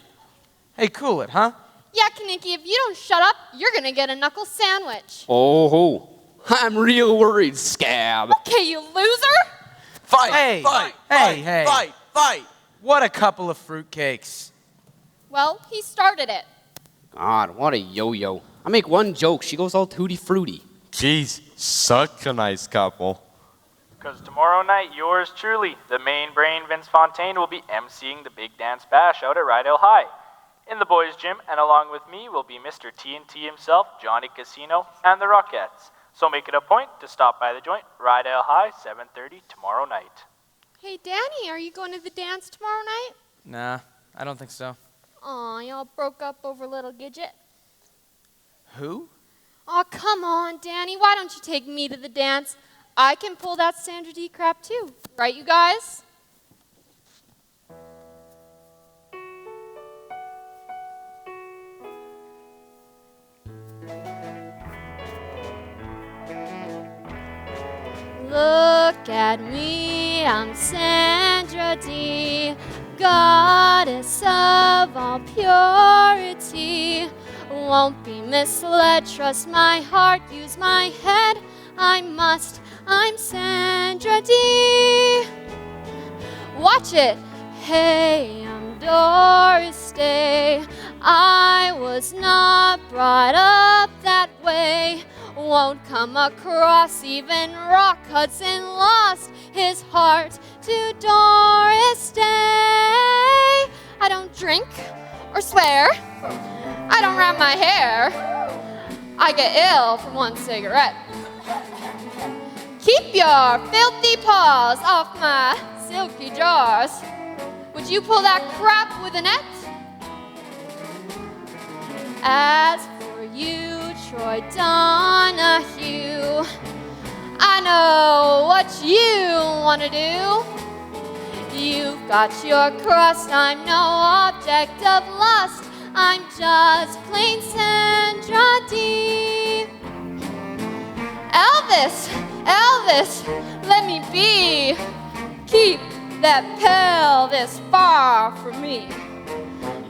Hey, cool it, huh? Yeah, Kaneki, if you don't shut up, you're gonna get a knuckle sandwich. Oh, I'm real worried, Scab. Okay, you loser! Fight! Hey, Fight! hey, hey. Fight! Fight! What a couple of fruitcakes. Well, he started it. God, what a yo-yo. I make one joke, she goes all tutti-frutti. Jeez, such a nice couple. Because tomorrow night, yours truly, the main brain Vince Fontaine, will be emceeing the big dance bash out at Rydell High. In the boys' gym, and along with me will be Mr. TNT himself, Johnny Casino, and the Rockettes. So make it a point to stop by the joint, Rydell High, 7:30 tomorrow night. Hey, Danny, are you going to the dance tomorrow night? Nah, I don't think so. Aw, y'all broke up over little Gidget. Who? Aw, come on, Danny. Why don't you take me to the dance? I can pull that Sandra D crap too. Right, you guys? Look at me, I'm Sandra D, goddess of all purity. Won't be misled, trust my heart, use my head. I'm Sandra D. Watch it. Hey, I'm Doris Day. I was not brought up that way. Won't come across, even Rock Hudson lost his heart to Doris Day. I don't drink or swear. I don't wrap my hair. I get ill from one cigarette. Keep your filthy paws off my silky jars. Would you pull that crap with a net? As for you, Troy Donahue, I know what you want to do. You've got your crust, I'm no object of lust. I'm just plain Sandra D. Elvis, Elvis, let me be. Keep that pelvis far from me.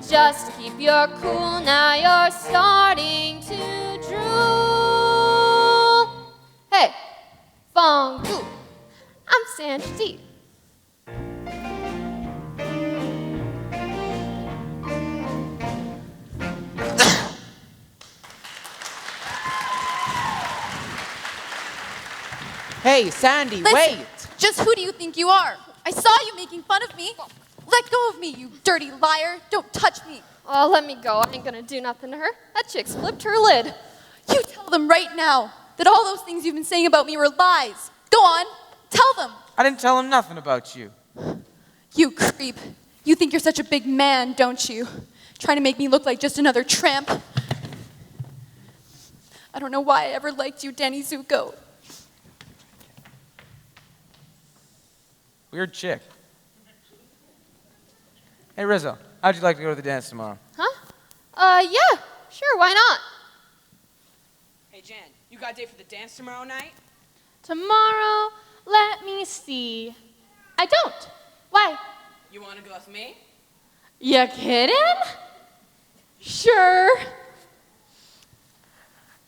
Just keep your cool, now you're starting to drool. Hey, Fongu, I'm Sandra D. Hey, Sandy, Listen, wait! Just who do you think you are? I saw you making fun of me. Let go of me, you dirty liar. Don't touch me. Oh, let me go. I ain't gonna do nothing to her. That chick's flipped her lid. You tell them right now that all those things you've been saying about me were lies. Go on, tell them. I didn't tell him nothing about you. You creep. You think you're such a big man, don't you? Trying to make me look like just another tramp. I don't know why I ever liked you, Danny Zuko. Weird chick. Hey, Rizzo, how'd you like to go to the dance tomorrow? Yeah, sure, why not? Hey, Jen, you got a date for the dance tomorrow night? Tomorrow, let me see. I don't. Why? You want to go with me? You kidding? Sure.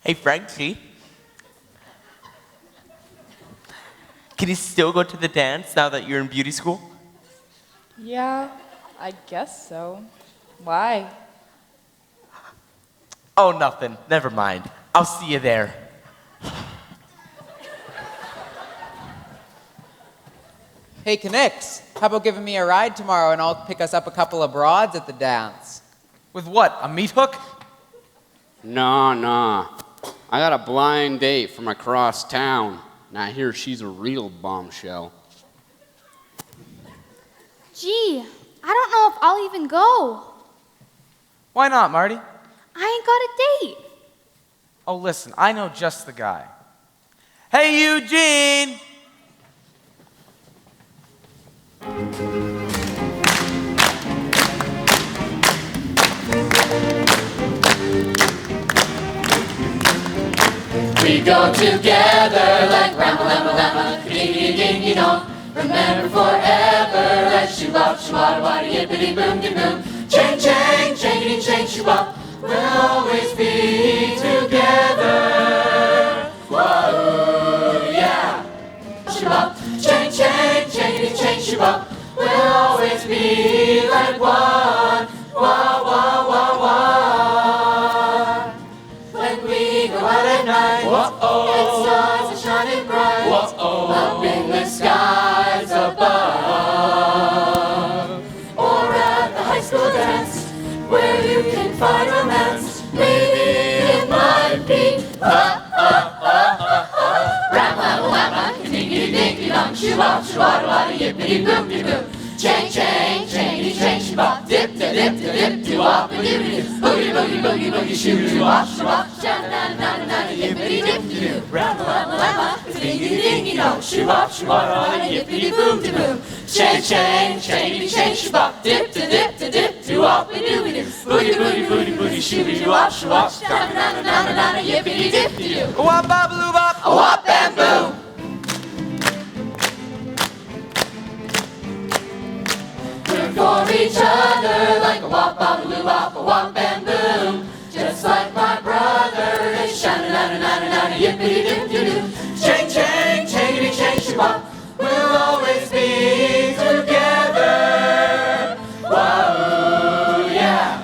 Hey, Frankie. Can you still go to the dance now that you're in beauty school? Yeah, I guess so. Why? Oh, nothing. Never mind. I'll see you there. Hey, Knix, how about giving me a ride tomorrow and I'll pick us up a couple of broads at the dance? With what, a meat hook? Nah. I got a blind date from across town, and I hear she's a real bombshell. Gee, I don't know if I'll even go. Why not, Marty? I ain't got a date. Oh, listen, I know just the guy. Hey, Eugene! We go together like Rama, ding dong. Remember forever like shoo-bop, shoo-wada-wada, yippity-boom-de-boom. Chang, chang, changity, chang, shoo-bop. We'll always be together. Whoa, yeah. Shoo-bop, chang, chang, changity, chang, shoo-bop. We'll always be like one. Wah, wah, wah, wah. When we go out at night, and stars are shining bright, up in the skies above, or at the high school dance, where you can find romance. Maybe it might be ram-lama-lama, dingy-dingy-dong, shoo-bop, shoo-wada-wada, yippity-boom-de-boom. Chang, chang, changity, chang, shoo-bop, dip-da-dip-da-dip, doo-wop-a-doo-doo, boogie-boogie-boogie-boogie, shoo-doo-wop, shoo-wop, sha-na-na-na-na-na, yippity-dip-de-doo, ram-lama-lama, dingy-dingy-dong, shoo-bop, shoo-wada-wada, yippity-boom-de-boom. Chang, chang, changity, chang, shoo-bop, dip-da-dip-da-dip, doo-wop-a-doo-doo, boogie-boogie-boogie-boogie, shoo-doo-wop, shoo-wop, sha-na-na-na-na-na, yippity-dip-de-doo, wop-bop-a-loo-bop, wop-bam-boom. We're for each other like a wop-bop-a-loo-bop, a wop-bam-boom. Just like my brother is sha-na-na-na-na-na-na, yippity-dip-doo-doo. Chang, chang, changity, chang, shoo-bop. We'll always be together. Whoa, yeah.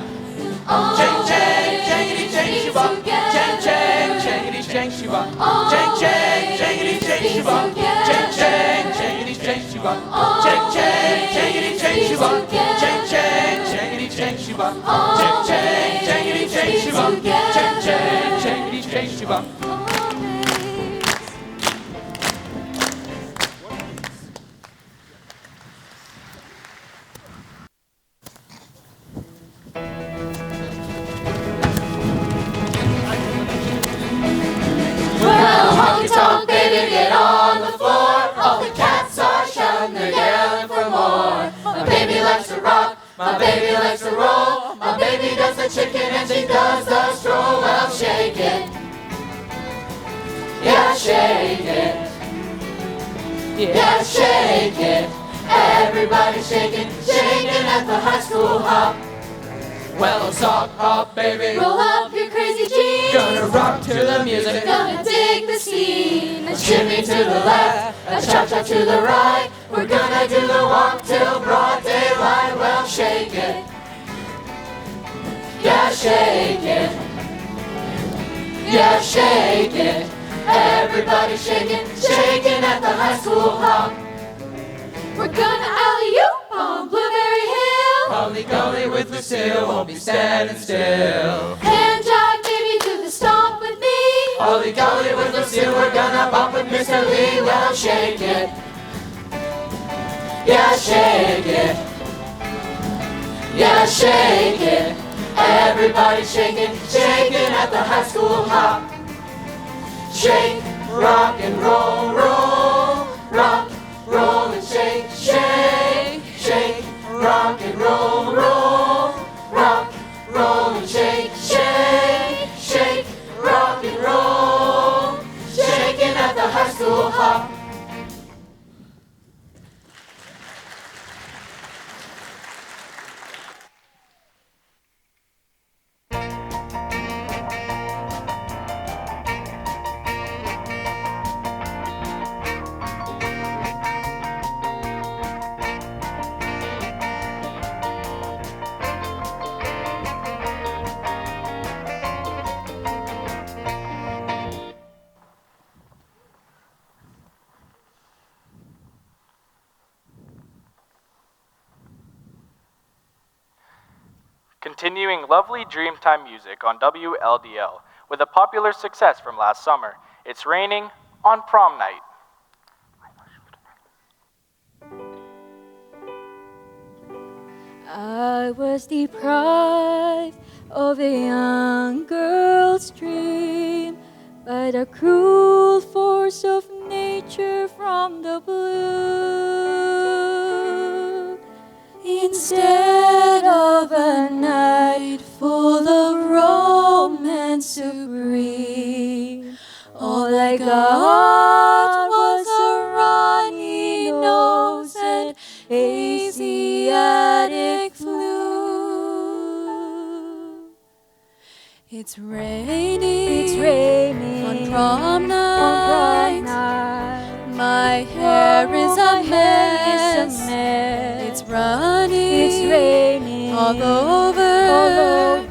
Chang, chang, changity, chang, shoo-bop. Chang, chang, changity, chang, shoo-bop. Chang, chang, changity, chang, shoo-bop. Chang, chang, changity, chang, shoo-bop. Chang, chang, changity, chang, shoo-bop. Chang, chang, changity, chang, shoo-bop. Chang, chang, changity, chang, shoo-bop. Chang, chang, changity, chang, shoo-bop. Well, honky tonk, baby, get on the floor. All the cats are shouting, they're yelling for more. My baby likes to rock, my baby likes to roll. My baby does the chicken and she does the stroll. Well, shake it, yeah, shake it, yeah, shake it. Everybody shaking, shaking at the high school hop. Well, sock hop, baby. Roll up your crazy jeans. Gonna rock to the music. Gonna dig the scene. A shimmy to the left, a cha-cha to the right. We're gonna do the walk till broad daylight. Well, shake it, yeah, shake it, yeah, shake it. Everybody shaking, shaking at the high school hop. We're gonna alley-oop on Blueberry Hill. Holly golly with Lucille, won't be standing still. And Jack, baby, do the stomp with me. Holly golly with Lucille, we're gonna bump with Mr. Lee. Well, shake it, yeah, shake it, yeah, shake it. Everybody shaking, shaking at the high school hop. Shake, rock and roll, roll, rock, roll and shake, shake, shake, rock and roll, roll, rock, roll and shake, shake, shake, rock and roll, shaking at the high school hop. continuing lovely Dreamtime music on WLDL with a popular success from last summer. It's raining on prom night. I was deprived of a young girl's dream by the cruel force of nature from the blue. Instead of a night full of romance supreme, all I got was a runny nose and Asiatic flu. It's raining on prom night. My hair is a mess. It's raining all over.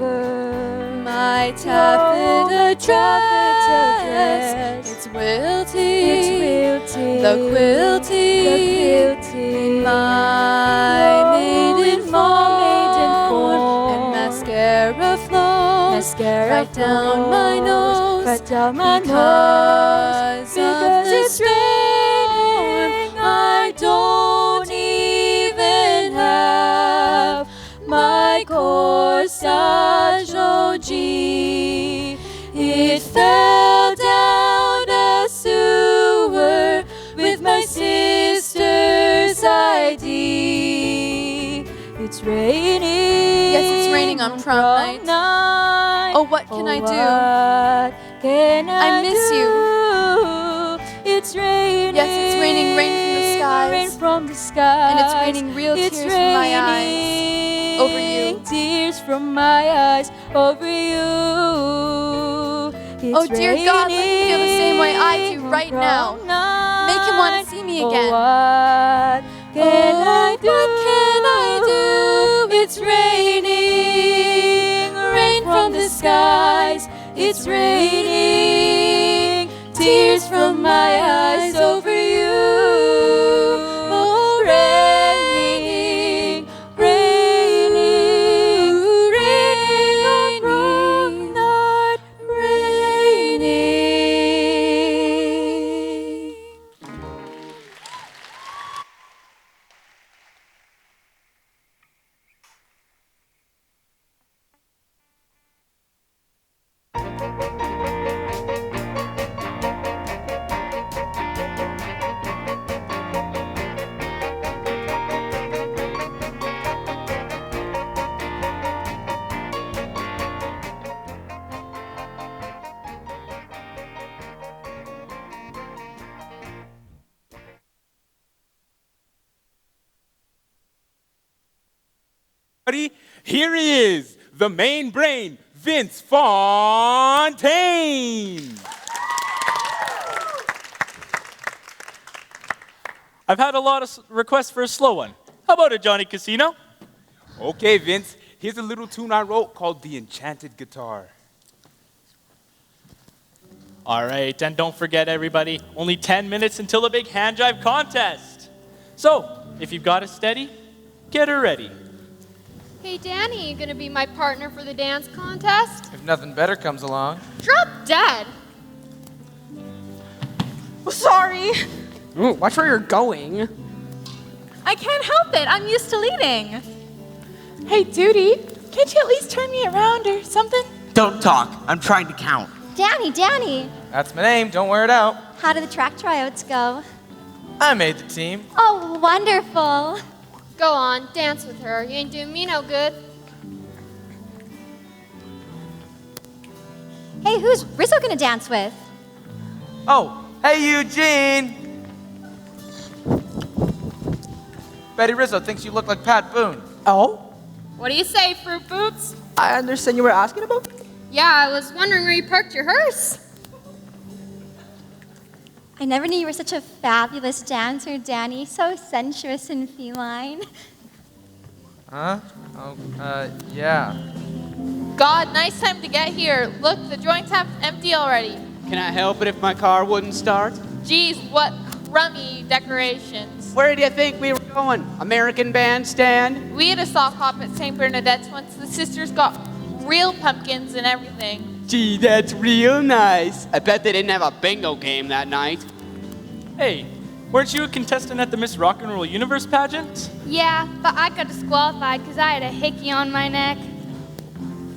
My taffeta dress. It's wilting. The quilting. In my maiden form. And mascara flows right down my nose. Because it's raining, I don't even have my corsage OG. It fell down a sewer with my sister's ID. It's raining. Yes, it's raining on prom night. Oh, what can I do? I miss you. It's raining. Yes, it's raining rain from the skies. And it's raining real tears from my eyes over you. Tears from my eyes over you. Oh dear God, let me feel the same way I do right now. Make him want to see me again. What can I do? It's raining, rain from the skies. It's raining, tears from my eyes over you. Oh, raining, raining, raining, not raining. Here he is, the main brain, Vince Fontaine. I've had a lot of requests for a slow one. How about it, Johnny Casino? Okay, Vince, here's a little tune I wrote called The Enchanted Guitar. All right, and don't forget, everybody, only 10 minutes until the big hand jive contest. So, if you've got it steady, get her ready. Hey, Danny, you gonna be my partner for the dance contest? If nothing better comes along. Drop dead. Sorry. Ooh, watch where you're going. I can't help it. I'm used to leading. Hey, Duty, can't you at least turn me around or something? Don't talk. I'm trying to count. Danny, That's my name. Don't wear it out. how did the track tryouts go? I made the team. Oh, wonderful. Go on, dance with her. You ain't doing me no good. Hey, who's Rizzo gonna dance with? Oh, hey, Eugene. Betty Rizzo thinks you look like Pat Boone. Oh? What do you say, Fruit Boots? I understand you were asking about? Yeah, I was wondering where you parked your hearse. I never knew you were such a fabulous dancer, Danny. So sensuous and feline. Huh? Oh, yeah. God, nice time to get here. Look, the joint's half empty already. Can I help it if my car wouldn't start? Geez, what crummy decorations. Where do you think we were going? American Bandstand? We had a sock hop at St. Bernadette's once. The sisters got real pumpkins and everything. Gee, that's real nice. I bet they didn't have a bingo game that night. Hey, weren't you a contestant at the Miss Rock and Roll Universe pageant? Yeah, but I got disqualified because I had a hickey on my neck.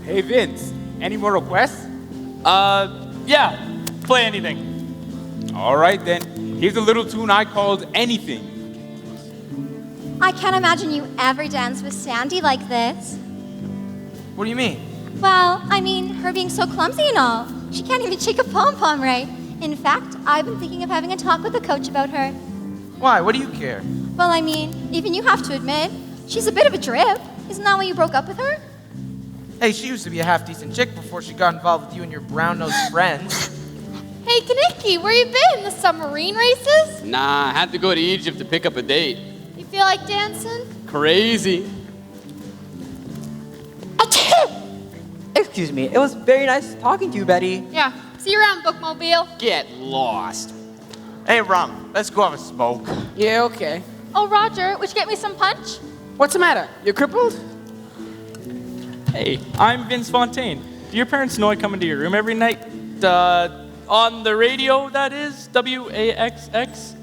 Hey, Vince, any more requests? Yeah, play anything. All right, then. Here's a little tune I called Anything. I can't imagine you ever dance with Sandy like this. What do you mean? Well, I mean, her being so clumsy and all. She can't even shake a pom-pom right. In fact, I've been thinking of having a talk with the coach about her. Why? What do you care? Well, I mean, even you have to admit, she's a bit of a drip. Isn't that why you broke up with her? Hey, she used to be a half-decent chick before she got involved with you and your brown-nosed friends. Hey, Kaniki, where you been? The submarine races? Nah, I had to go to Egypt to pick up a date. You feel like dancing? Crazy. Excuse me, it was very nice talking to you, Betty. Yeah. See you around, Bookmobile. Get lost. Hey, Rum, let's go have a smoke. Yeah, okay. Oh, Roger, would you get me some punch? What's the matter? You crippled? Hey, I'm Vince Fontaine. Do your parents know I come into your room every night? On the radio, that is, WAXX.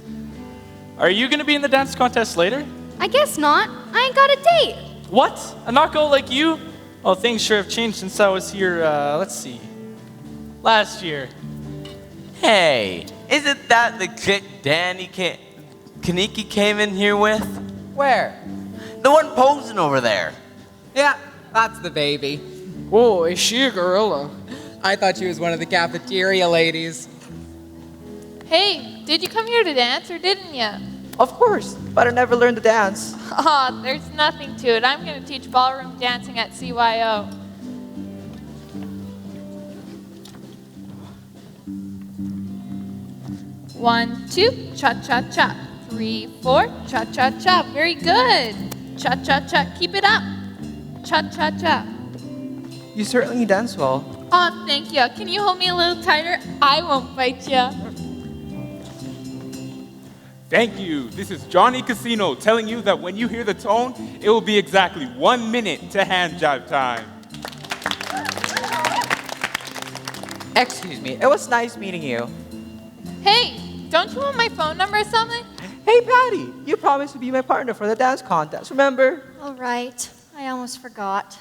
Are you gonna be in the dance contest later? I guess not. I ain't got a date. What? A knockout like you? Oh, things sure have changed since I was here, let's see, last year. Hey, isn't that the chick Kaniki came in here with? Where? The one posing over there. Yeah, that's the baby. Whoa, is she a gorilla? I thought she was one of the cafeteria ladies. Hey, did you come here to dance or didn't you? Of course, but I never learned to dance. Aw, there's nothing to it. I'm going to teach ballroom dancing at CYO. One, two, cha-cha-cha. 3, 4, cha-cha-cha. Very good. Cha-cha-cha. Keep it up. Cha-cha-cha. You certainly dance well. Aw, thank you. Can you hold me a little tighter? I won't bite you. Thank you. This is Johnny Casino telling you that when you hear the tone, it will be exactly 1 minute to hand jive time. Excuse me, it was nice meeting you. Hey, don't you want my phone number or something? Hey, Patty, you promised to be my partner for the dance contest, remember? All right, I almost forgot.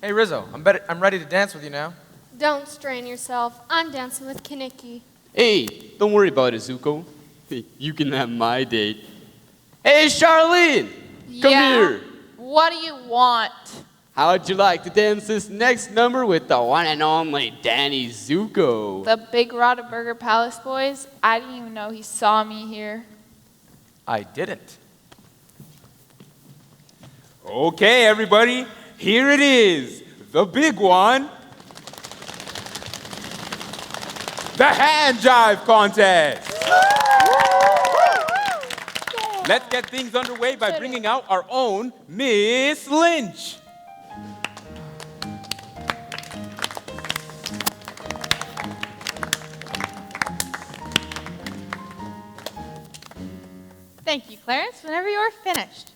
Hey, Rizzo, I'm ready to dance with you now. Don't strain yourself. I'm dancing with Kaniki. Hey, don't worry about it, Zuko. You can have my date. Hey, Charlene! Come here. What do you want? How'd you like to dance this next number with the one and only Danny Zuko? The Big Burger Palace boys? I didn't even know he saw me here. I didn't. Okay, everybody, here it is, the big one. The hand jive contest. Let's get things underway by bringing out our own Miss Lynch. Thank you, Clarence. Whenever you're finished.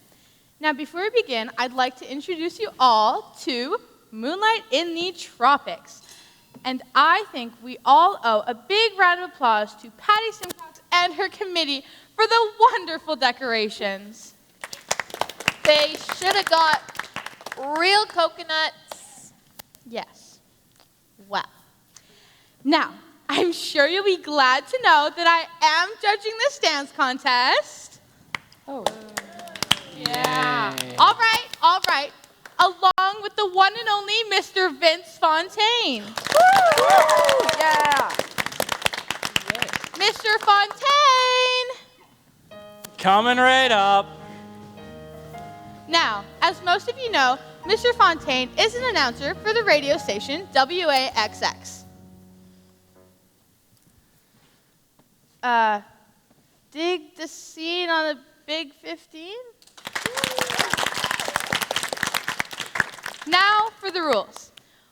Now, before we begin, I'd like to introduce you all to Moonlight in the Tropics. And I think we all owe a big round of applause to Patty Simcox and her committee for the wonderful decorations. They should have got real coconuts. Yes. Well. Now, I'm sure you'll be glad to know that I am judging this dance contest. Oh. Yeah. All right. Along with the one and only Mr. Vince Fontaine. Woo! Yeah. Mr. Fontaine. Coming right up. Now, as most of you know, Mr. Fontaine is an announcer for the radio station WAXX. Dig the scene on the Big 15? Now for the rules.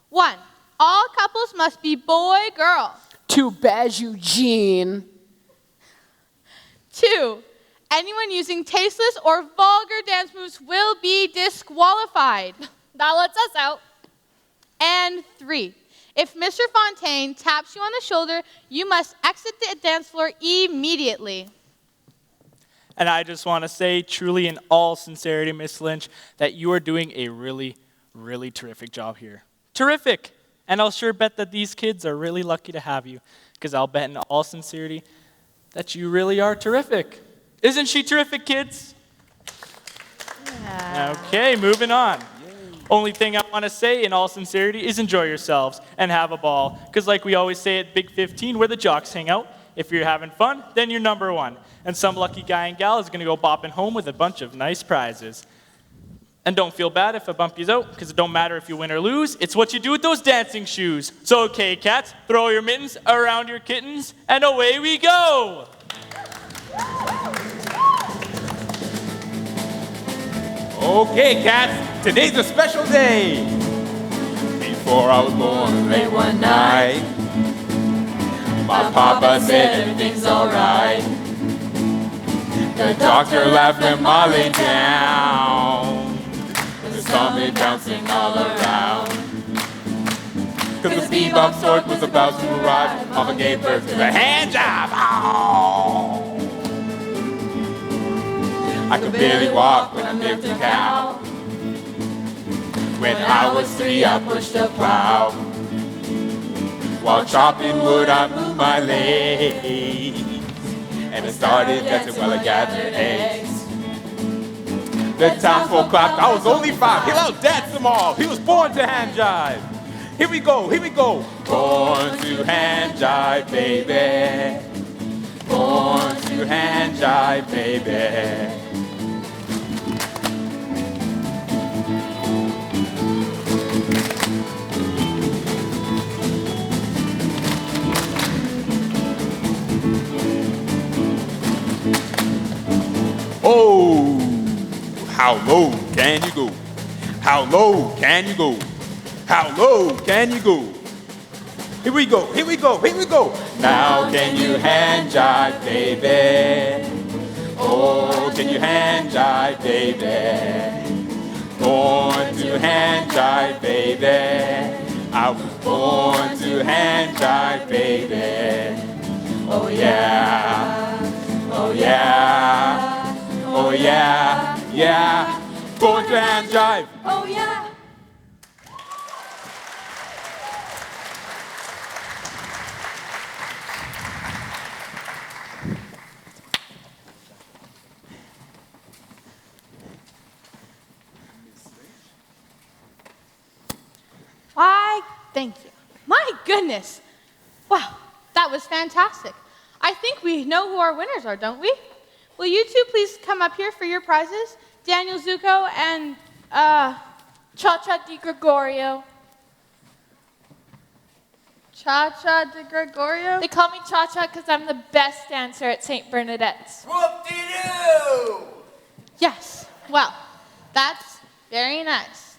1, all couples must be boy-girl. Too bad, Eugene. 2, anyone using tasteless or vulgar dance moves will be disqualified. That lets us out. And 3, if Mr. Fontaine taps you on the shoulder, you must exit the dance floor immediately. And I just want to say, truly in all sincerity, Miss Lynch, that you are doing a really, really terrific job here. Terrific! And I'll sure bet that these kids are really lucky to have you, because I'll bet in all sincerity that you really are terrific. Isn't she terrific, kids? Yeah. Okay, moving on. Only thing I want to say in all sincerity is enjoy yourselves and have a ball, because like we always say at Big 15, where the jocks hang out, if you're having fun, then you're number one. And some lucky guy and gal is going to go bopping home with a bunch of nice prizes. And don't feel bad if I bump you out, because it don't matter if you win or lose. It's what you do with those dancing shoes. So, okay, cats, throw your mittens around your kittens, and away we go. Okay, cats, today's a special day. Before I was born late one night, my papa said everything's alright. The doctor laughed when Ma lay down. The zombie bouncing all around. Cause the bebop stork was about to arrive. Mama gave birth to the hand job. Oh. I could barely walk when I milked a cow. When I was 3, I pushed a plow. While chopping wood, I moved my legs. And I started dancing while I gathered eggs. The townsfolk clapped. I was only 5. He loved dance them all. He was born to hand jive. Here we go, here we go. Born to hand jive, baby. Born to hand jive, baby. Oh, how low can you go? How low can you go? How low can you go? Here we go, here we go, here we go. Now can you hand jive, baby? Oh, can you hand jive, baby? Born to hand jive, baby. I was born to hand jive, baby. Oh yeah, oh yeah. Oh yeah, yeah, born to hand jive. Oh yeah. Why, thank you. My goodness. Wow, that was fantastic. I think we know who our winners are, don't we? Will you two please come up here for your prizes? Daniel Zuko and, Cha-Cha Di Gregorio. Cha-Cha Di Gregorio? They call me Cha-Cha because I'm the best dancer at St. Bernadette's. Whoop-de-doo! Yes, well, that's very nice.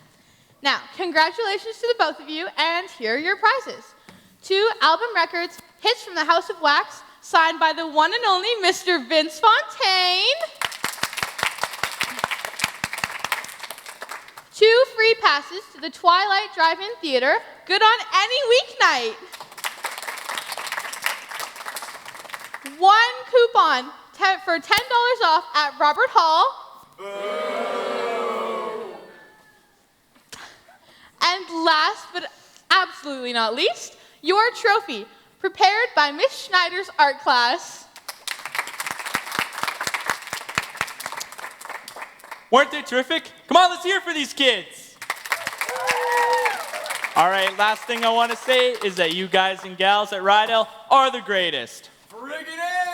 Now, congratulations to the both of you, and here are your prizes. 2 album records, Hits from the House of Wax, signed by the one and only Mr. Vince Fontaine. 2 free passes to the Twilight Drive-In Theater, good on any weeknight. 1 coupon for $10 off at Robert Hall. Boo. And last but absolutely not least, your trophy, prepared by Miss Schneider's art class. Weren't they terrific? Come on, let's hear it for these kids. All right, last thing I want to say is that you guys and gals at Rydell are the greatest. Friggin' A!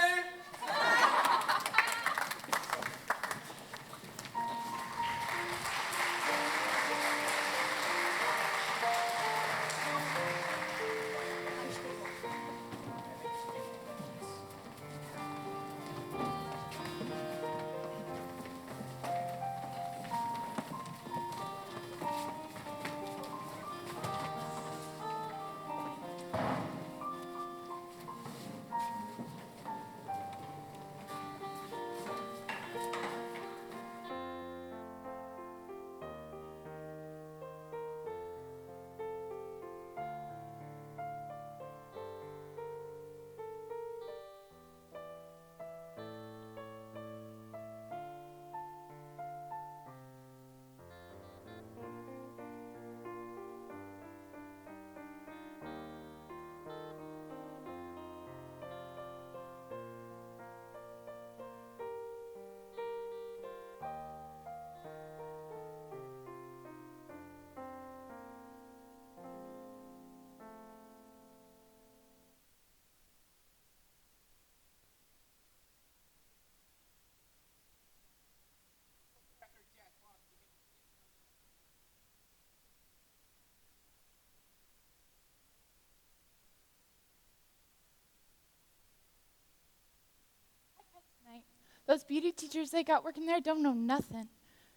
Those beauty teachers they got working there don't know nothing.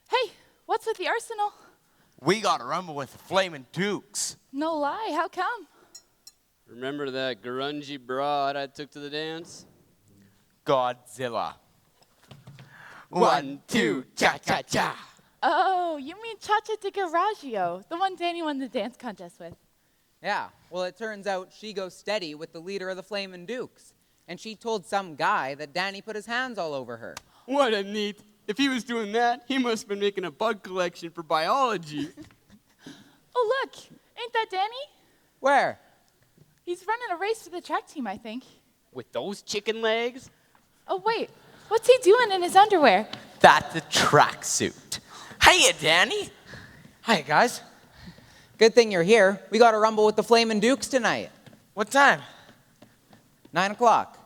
Hey, what's with the arsenal? We got to rumble with the Flamin' Dukes. No lie, how come? Remember that grungy broad I took to the dance? Godzilla. 1, 2, cha-cha-cha. Oh, you mean Cha-Cha de Garagio, the one Danny won the dance contest with. Yeah, well, it turns out she goes steady with the leader of the Flamin' Dukes. And she told some guy that Danny put his hands all over her. What a neat. If he was doing that, he must have been making a bug collection for biology. Oh, look, ain't that Danny? Where? He's running a race for the track team, I think. With those chicken legs? Oh, wait, what's he doing in his underwear? That's a tracksuit. Hiya, Danny. Hi, guys. Good thing you're here. We got to rumble with the Flamin' Dukes tonight. What time? 9 o'clock.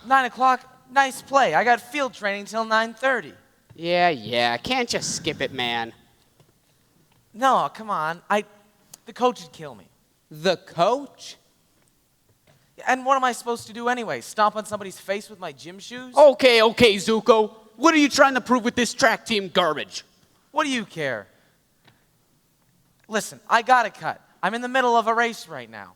9 o'clock? Nice play. I got field training till 9:30. Yeah, can't you skip it, man? No, come on. The coach would kill me. The coach? And what am I supposed to do anyway? Stomp on somebody's face with my gym shoes? Okay, Zuko. What are you trying to prove with this track team garbage? What do you care? Listen, I got a cut. I'm in the middle of a race right now.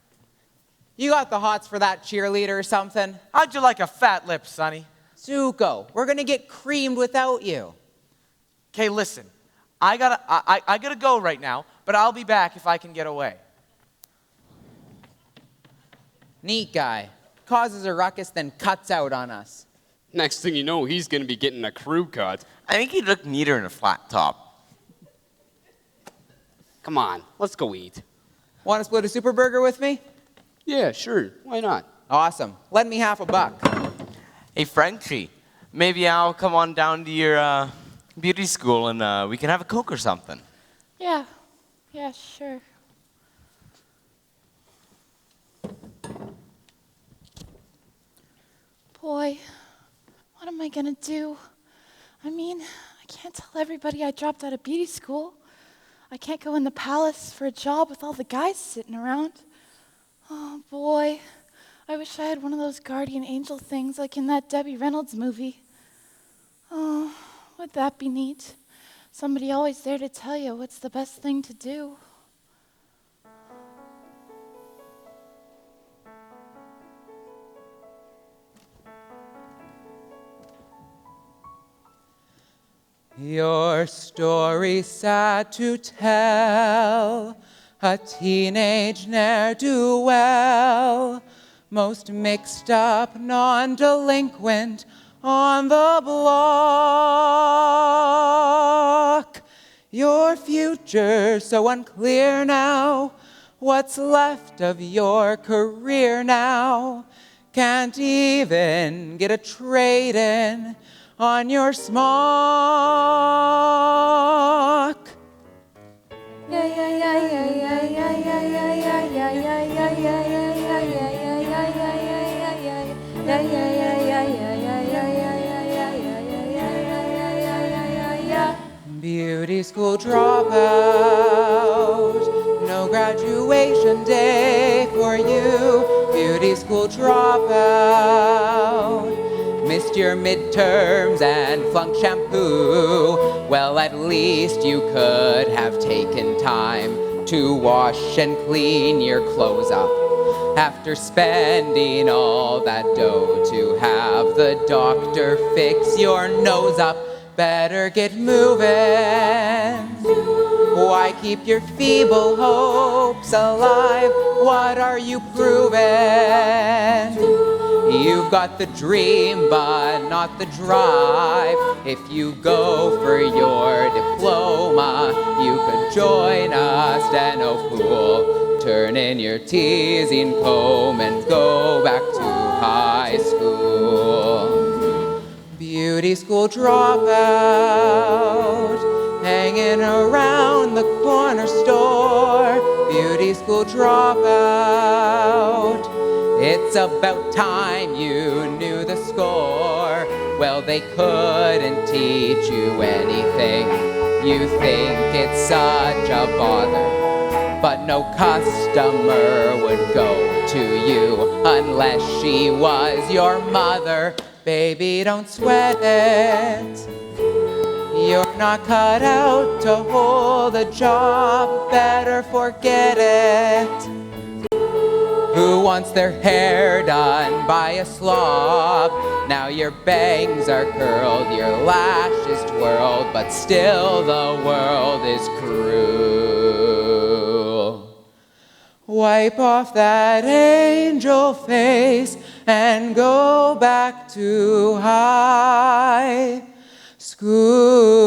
You got the hots for that cheerleader or something? How'd you like a fat lip, Sonny? Zuko, we're going to get creamed without you. Okay, listen. I gotta go right now, but I'll be back if I can get away. Neat guy. Causes a ruckus, then cuts out on us. Next thing you know, he's going to be getting a crew cut. I think he'd look neater in a flat top. Come on, let's go eat. Want to split a super burger with me? Yeah, sure. Why not? Awesome. Lend me $50. Hey, Frenchie, maybe I'll come on down to your beauty school and we can have a Coke or something. Yeah, sure. Boy, what am I gonna do? I mean, I can't tell everybody I dropped out of beauty school. I can't go in the palace for a job with all the guys sitting around. Oh boy, I wish I had one of those guardian angel things like in that Debbie Reynolds movie. Oh, would that be neat? Somebody always there to tell you what's the best thing to do. Your story's sad to tell, a teenage ne'er-do-well, most mixed up, non-delinquent on the block. Your future so unclear now, what's left of your career now? Can't even get a trade in on your smock. Beauty school dropout, no graduation day for you. Beauty school dropout, missed your midterms and flunked shampoo. Well, at least you could have taken time to wash and clean your clothes up after spending all that dough to have the doctor fix your nose up. Better get moving. Why keep your feeble hopes alive? What are you proving? You've got the dream, but not the drive. If you go for your diploma, you could join a steno pool. Turn in your teasing comb and go back to high school. Beauty school dropout, hanging around the corner store. Beauty school dropout, it's about time you knew the score. Well, they couldn't teach you anything. You think it's such a bother, but no customer would go to you unless she was your mother. Baby, don't sweat it. You're not cut out to hold a job, better forget it. Who wants their hair done by a slob? Now your bangs are curled, your lashes twirled, but still the world is cruel. Wipe off that angel face and go back to high school.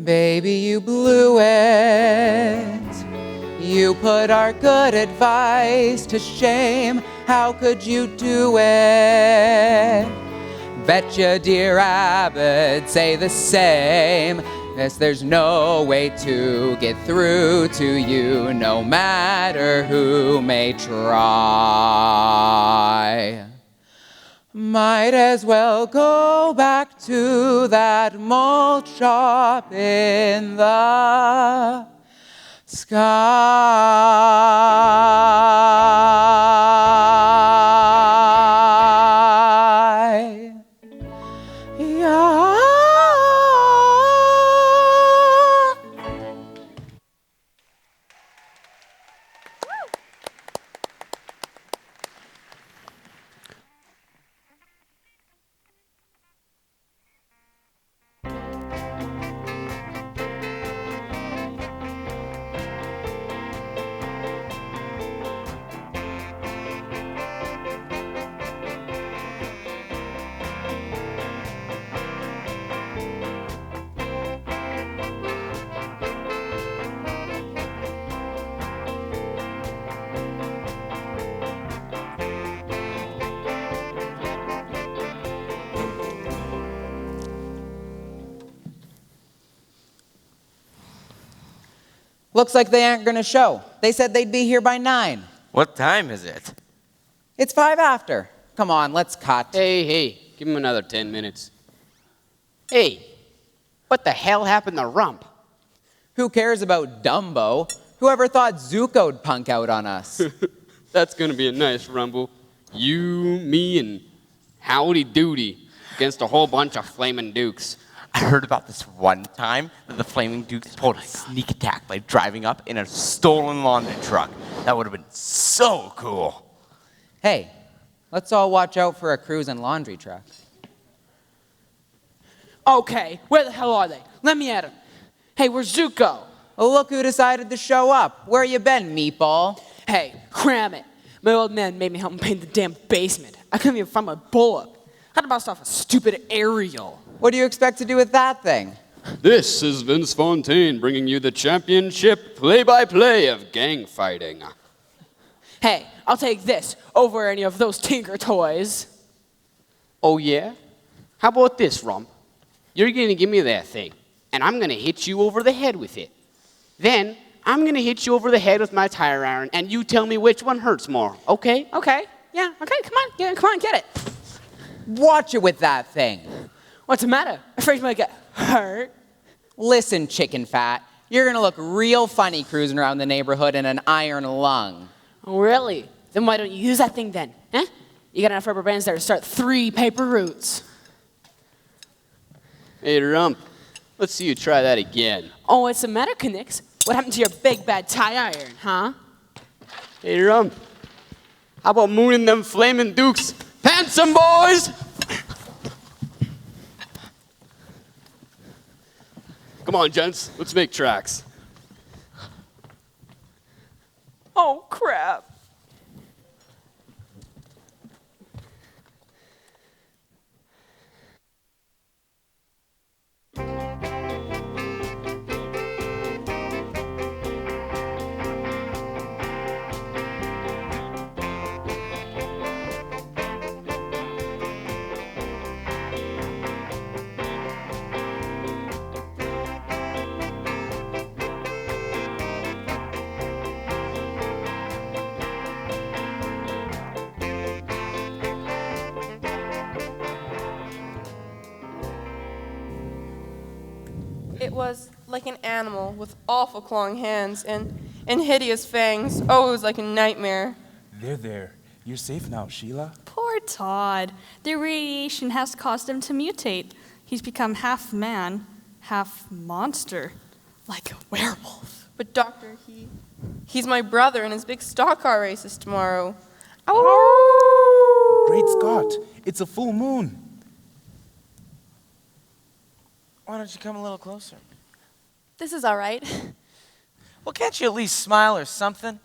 Baby, you blew it. You put our good advice to shame. How could you do it? Bet dear Abbott say the same. Yes, there's no way to get through to you, no matter who may try. Might as well go back to that malt shop in the sky. Yeah. Looks like they aren't going to show. They said they'd be here by 9. What time is it? It's 5 after. Come on, let's cut. Hey, give him another 10 minutes. Hey, what the hell happened to Rump? Who cares about Dumbo? Whoever thought Zuko'd punk out on us? That's gonna be a nice rumble. You, me, and Howdy Doody against a whole bunch of flaming dukes. I heard about this one time that the Flaming Dukes pulled a sneak attack by driving up in a stolen laundry truck. That would have been so cool. Hey, let's all watch out for a cruising laundry truck. Okay, where the hell are they? Let me at them. Hey, where's Zuko? Well, look who decided to show up. Where you been, meatball? Hey, cram it. My old man made me help him paint the damn basement. I couldn't even find my bullet. I had to bounce off a stupid aerial. What do you expect to do with that thing? This is Vince Fontaine bringing you the championship play-by-play of gang fighting. Hey, I'll take this over any of those Tinker toys. Oh, yeah? How about this, Rump? You're going to give me that thing, and I'm going to hit you over the head with it. Then, I'm going to hit you over the head with my tire iron, and you tell me which one hurts more, okay? Okay, yeah, okay, come on, get it. Watch it with that thing. What's the matter? Afraid you might get hurt? Listen, chicken fat, you're going to look real funny cruising around the neighborhood in an iron lung. Oh, really? Then why don't you use that thing then? Huh? You got enough rubber bands there to start 3 paper routes. Hey, Rump, let's see you try that again. Oh, what's the matter, Knix? What happened to your big bad tie iron, huh? Hey, Rump, how about mooning them flaming dukes? Handsome boys! Come on, gents, let's make tracks. Oh, crap. It was like an animal with awful clawing hands and hideous fangs. Oh, it was like a nightmare. There. You're safe now, Sheila. Poor Todd. The radiation has caused him to mutate. He's become half man, half monster, like a werewolf. But doctor, he's my brother and his big stock car race is tomorrow. Great Scott, it's a full moon. Why don't you come a little closer? This is all right. Well, can't you at least smile or something?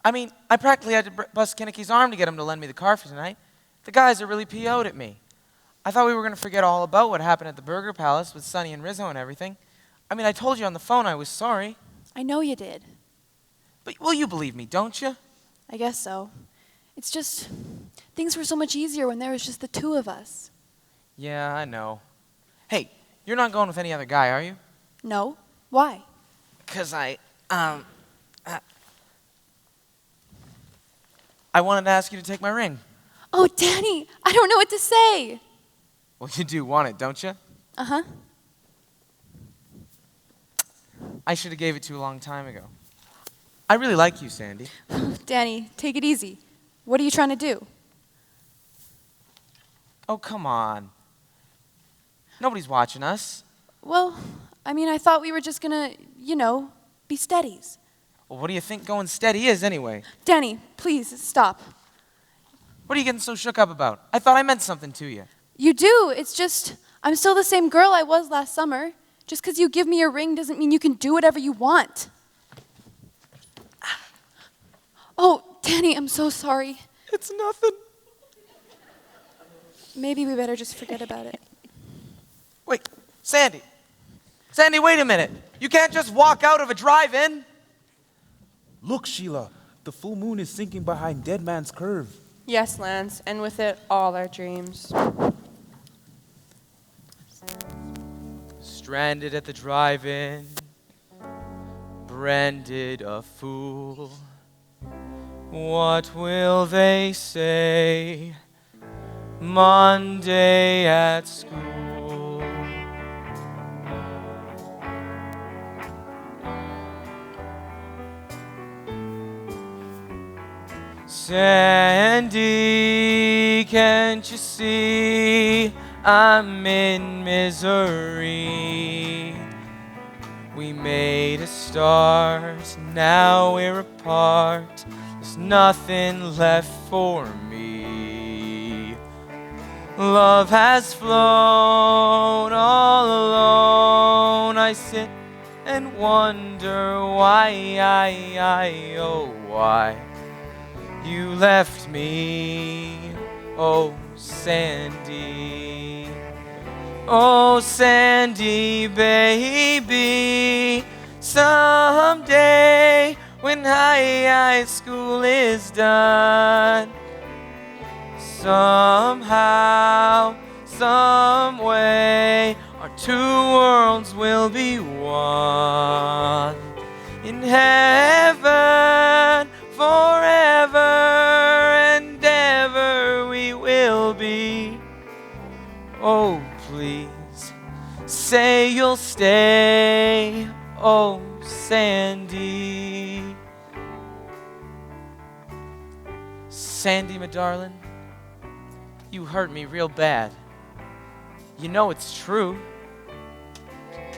I mean, I practically had to bust Kinnicky's arm to get him to lend me the car for tonight. The guys are really PO'd at me. I thought we were going to forget all about what happened at the Burger Palace with Sonny and Rizzo and everything. I mean, I told you on the phone I was sorry. I know you did. But will you believe me, don't you? I guess so. It's just, things were so much easier when there was just the two of us. Yeah, I know. Hey, you're not going with any other guy, are you? No. Why? 'Cause I wanted to ask you to take my ring. Oh, Danny, I don't know what to say. Well, you do want it, don't you? Uh-huh. I should have gave it to you a long time ago. I really like you, Sandy. Danny, take it easy. What are you trying to do? Oh, come on. Nobody's watching us. Well, I mean, I thought we were just gonna, be steadies. Well, what do you think going steady is, anyway? Danny, please, stop. What are you getting so shook up about? I thought I meant something to you. You do. It's just, I'm still the same girl I was last summer. Just because you give me a ring doesn't mean you can do whatever you want. Oh, Danny, I'm so sorry. It's nothing. Maybe we better just forget about it. Wait, Sandy. Sandy, wait a minute. You can't just walk out of a drive-in. Look, Sheila, the full moon is sinking behind Dead Man's Curve. Yes, Lance, and with it, all our dreams. Stranded at the drive-in, branded a fool. What will they say Monday at school? Sandy, can't you see I'm in misery? We made a start, now we're apart. There's nothing left for me. Love has flown all alone. I sit and wonder why, oh why you left me, oh Sandy. Oh Sandy, baby, someday when high school is done, somehow, some way, our two worlds will be one. In heaven, forever and ever we will be. Oh, please, say you'll stay, oh, Sandy. Sandy, my darling, you hurt me real bad. You know it's true.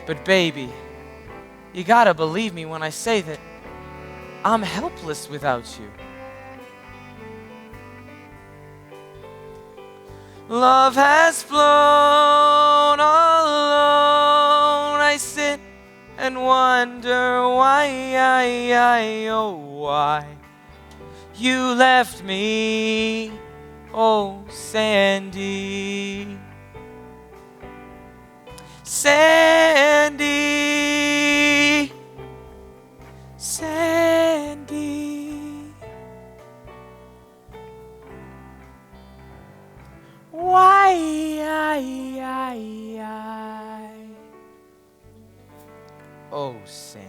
But baby, you gotta believe me when I say that I'm helpless without you. Love has flown all alone. I sit and wonder why, oh why you left me, oh Sandy. Sandy, Sandy, why, oh Sandy.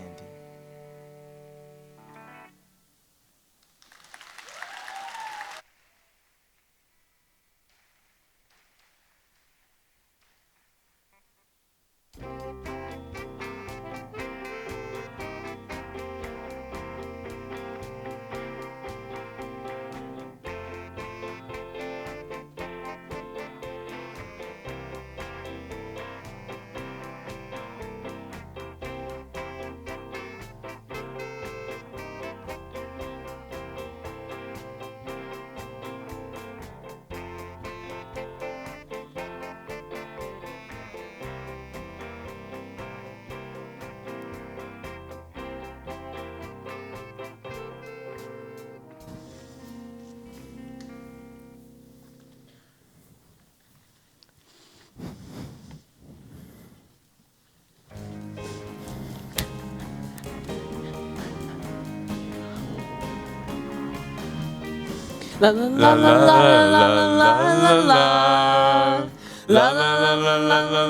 La la la la la la la la la. La la la la la la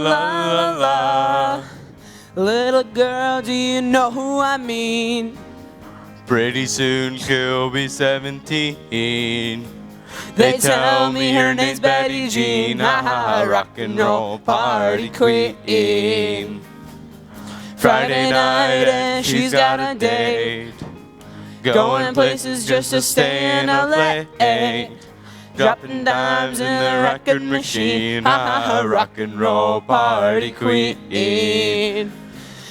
la la. Little girl, do you know who I mean? Pretty soon she'll be 17. They tell me her name's Betty Jean, ha, rock and roll party queen. Friday night and she's got a date, going places just to stay in LA. Dropping dimes in the record machine, ha, rock and roll party queen.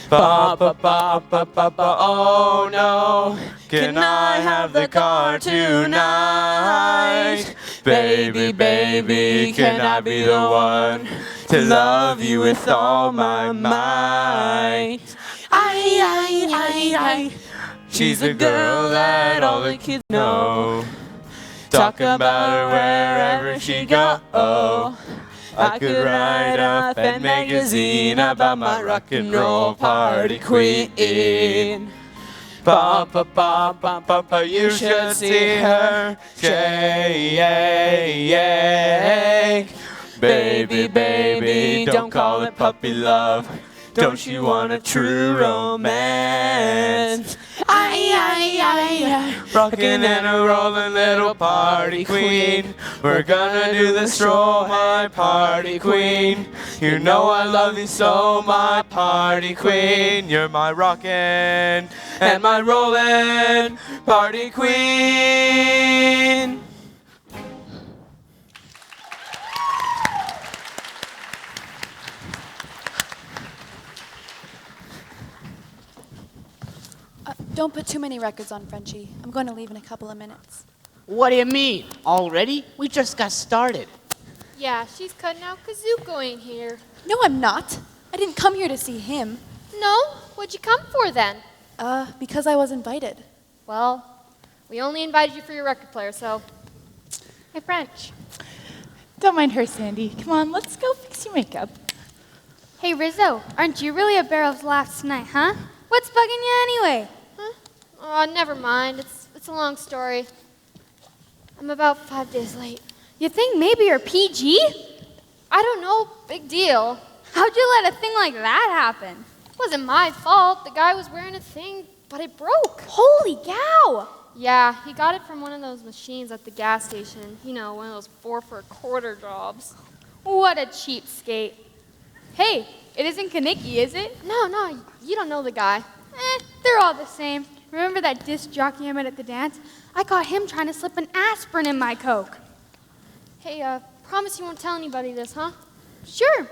Ba ba ba ba ba ba, oh no, can I have the car tonight? Baby, baby, can I be the one to love you with all my might? I. She's a girl that all the kids know. Talk about her wherever she go. I could write a fan magazine about my rock and roll party queen. Ba ba ba ba ba ba, you should see her shake. Baby, baby, don't call it puppy love. Don't you want a true romance? Rockin' and a rollin' little party queen. We're gonna do the stroll, my party queen. You know I love you so, my party queen. You're my rockin' and my rollin' party queen. Don't put too many records on, Frenchie. I'm going to leave in a couple of minutes. What do you mean? Already? We just got started. Yeah, she's cutting out Kazuko ain't here. No, I'm not. I didn't come here to see him. No? What'd you come for then? Because I was invited. Well, we only invited you for your record player, so. Hey, French. Don't mind her, Sandy. Come on, let's go fix your makeup. Hey, Rizzo, aren't you really a barrel of laughs tonight, huh? What's bugging you anyway? Huh? Oh, never mind. It's a long story. I'm about 5 days late. You think maybe you're PG? I don't know. Big deal. How'd you let a thing like that happen? It wasn't my fault. The guy was wearing a thing, but it broke. Holy cow! Yeah, he got it from one of those machines at the gas station. You know, one of those 4 for a quarter jobs. What a cheapskate. Hey, it isn't Kaneki, is it? No, you don't know the guy. They're all the same. Remember that disc jockey I met at the dance? I caught him trying to slip an aspirin in my Coke. Hey, promise you won't tell anybody this, huh? Sure.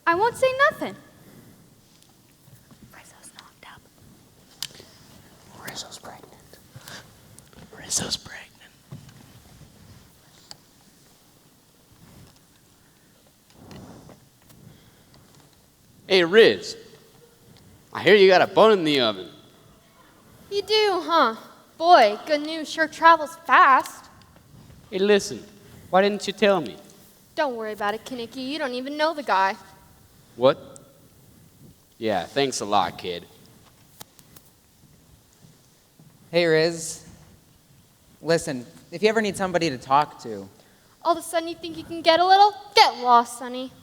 I won't say nothing. Rizzo's knocked up. Rizzo's pregnant. Rizzo's pregnant. Hey, Riz. I hear you got a bun in the oven. You do, huh? Boy, good news sure travels fast. Hey, listen. Why didn't you tell me? Don't worry about it, Kaneki. You don't even know the guy. What? Yeah, thanks a lot, kid. Hey, Riz. Listen, if you ever need somebody to talk to. All of a sudden you think you can get a little? Get lost, Sonny.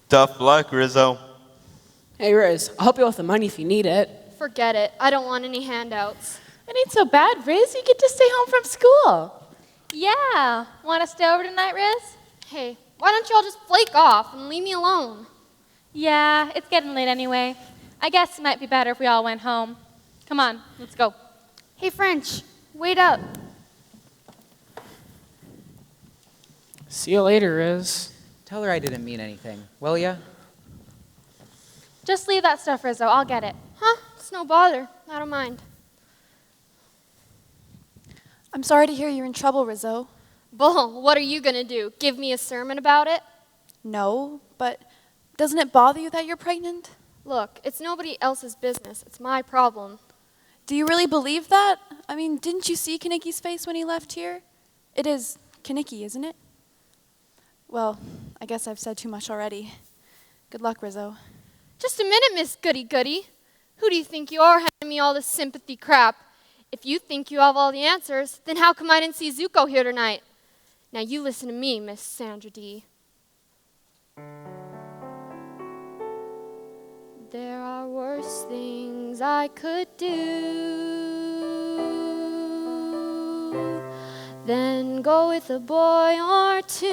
Tough luck, Rizzo. Hey, Riz, I'll help you with the money if you need it. Forget it. I don't want any handouts. It ain't so bad, Riz. You get to stay home from school. Yeah. Want to stay over tonight, Riz? Hey, why don't you all just flake off and leave me alone? Yeah, it's getting late anyway. I guess it might be better if we all went home. Come on, let's go. Hey, French, wait up. See you later, Riz. Tell her I didn't mean anything, will ya? Just leave that stuff, Rizzo. I'll get it. Huh? It's no bother. I don't mind. I'm sorry to hear you're in trouble, Rizzo. Bull, what are you going to do? Give me a sermon about it? No, but doesn't it bother you that you're pregnant? Look, it's nobody else's business. It's my problem. Do you really believe that? I mean, didn't you see Kaneki's face when he left here? It is Kaneki, isn't it? Well, I guess I've said too much already. Good luck, Rizzo. Just a minute, Miss Goody Goody. Who do you think you are handing me all this sympathy crap? If you think you have all the answers, then how come I didn't see Zuko here tonight? Now you listen to me, Miss Sandra D. There are worse things I could do than go with a boy or two.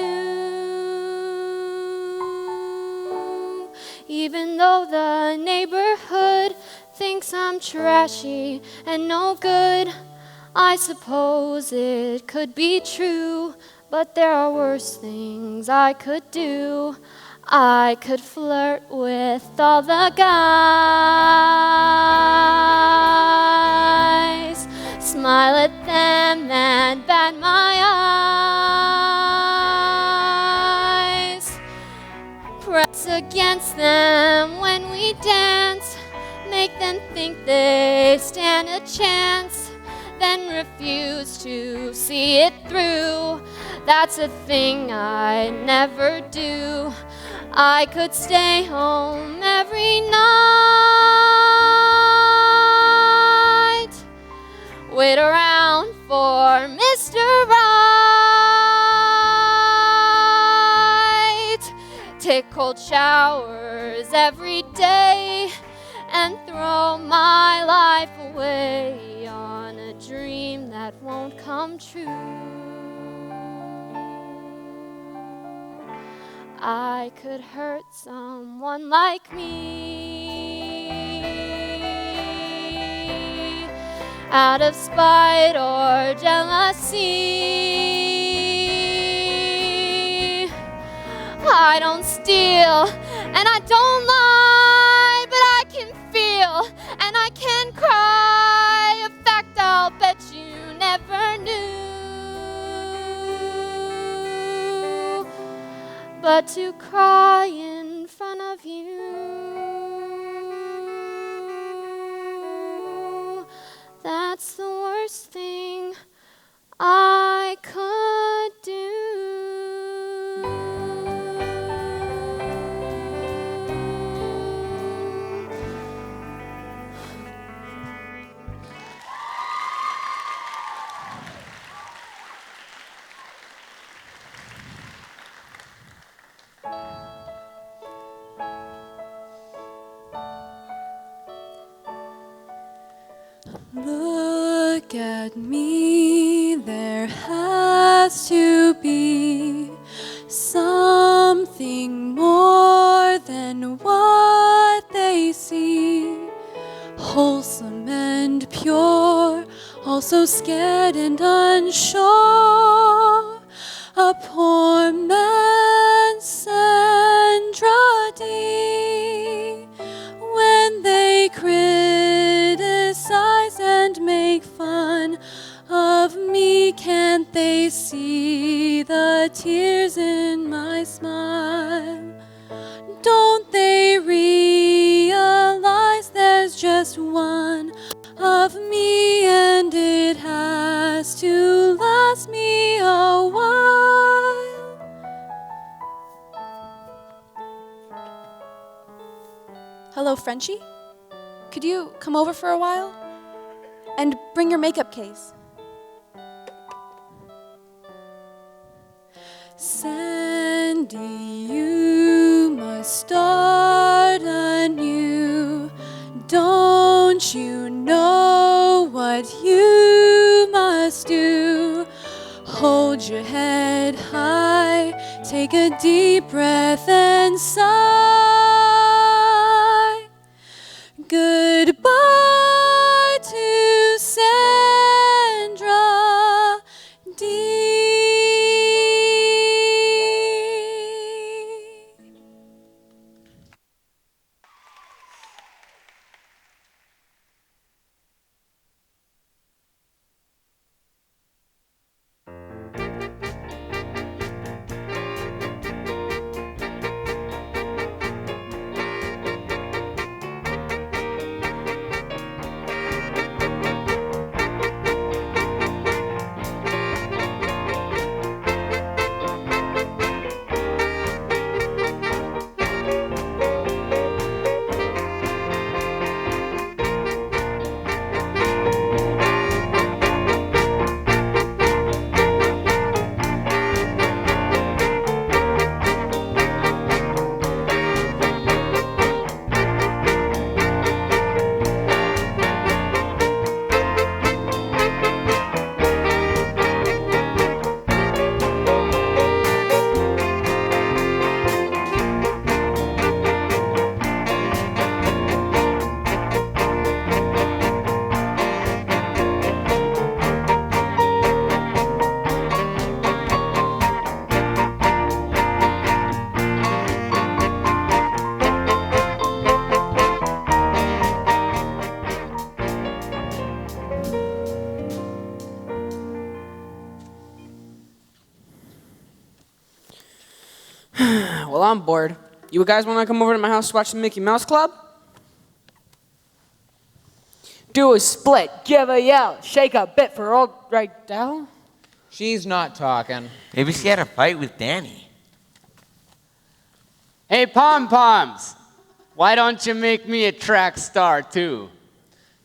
Even though the neighborhood thinks I'm trashy and no good, I suppose it could be true, but there are worse things I could do. I could flirt with all the guys, smile at them and bat my eyes, press against them when we dance, make them think they stand a chance, then refuse to see it through. That's a thing I never do. I could stay home every night, wait around for Mr. Right, take cold showers every day, and throw my life away on a dream that won't come true. I could hurt someone like me out of spite or jealousy. I don't steal and I don't lie, but I can feel and I can cry, a fact I'll bet you never knew. But to cry in front of you, that's the worst thing I could do. Look at me, there has to be something more than what they see. Wholesome and pure, also scared and unsure. A poor man's Sandra D. When they criticize and make fun of me, can't they see the tears in my smile? Don't they realize there's just one of me, and it has to last me a while? Hello, Frenchie? Could you come over for a while? And bring your makeup case. Sandy, you must start anew. Don't you know what you must do? Hold your head high, take a deep breath and sigh. Goodbye to Sandra D. Well, I'm bored. You guys want to come over to my house to watch the Mickey Mouse Club? Do a split, give a yell, shake a bit for old right Dell. She's not talking. Maybe she had a fight with Danny. Hey, pom-poms, why don't you make me a track star too?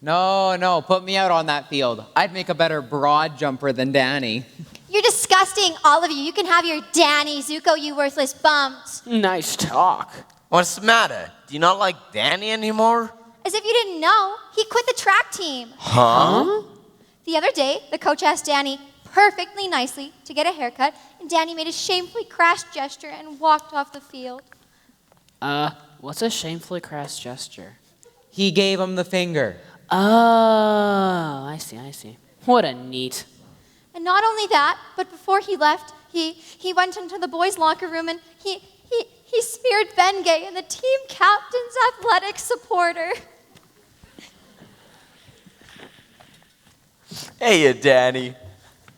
No, put me out on that field. I'd make a better broad jumper than Danny. You're disgusting, all of you. You can have your Danny, Zuko, you worthless bums. Nice talk. What's the matter? Do you not like Danny anymore? As if you didn't know, he quit the track team. Huh? The other day, the coach asked Danny perfectly nicely to get a haircut, and Danny made a shamefully crass gesture and walked off the field. What's a shamefully crass gesture? He gave him the finger. Oh, I see. What a neat. And not only that, but before he left, he went into the boys' locker room and he smeared Bengay and the team captain's athletic supporter. Hey, Danny.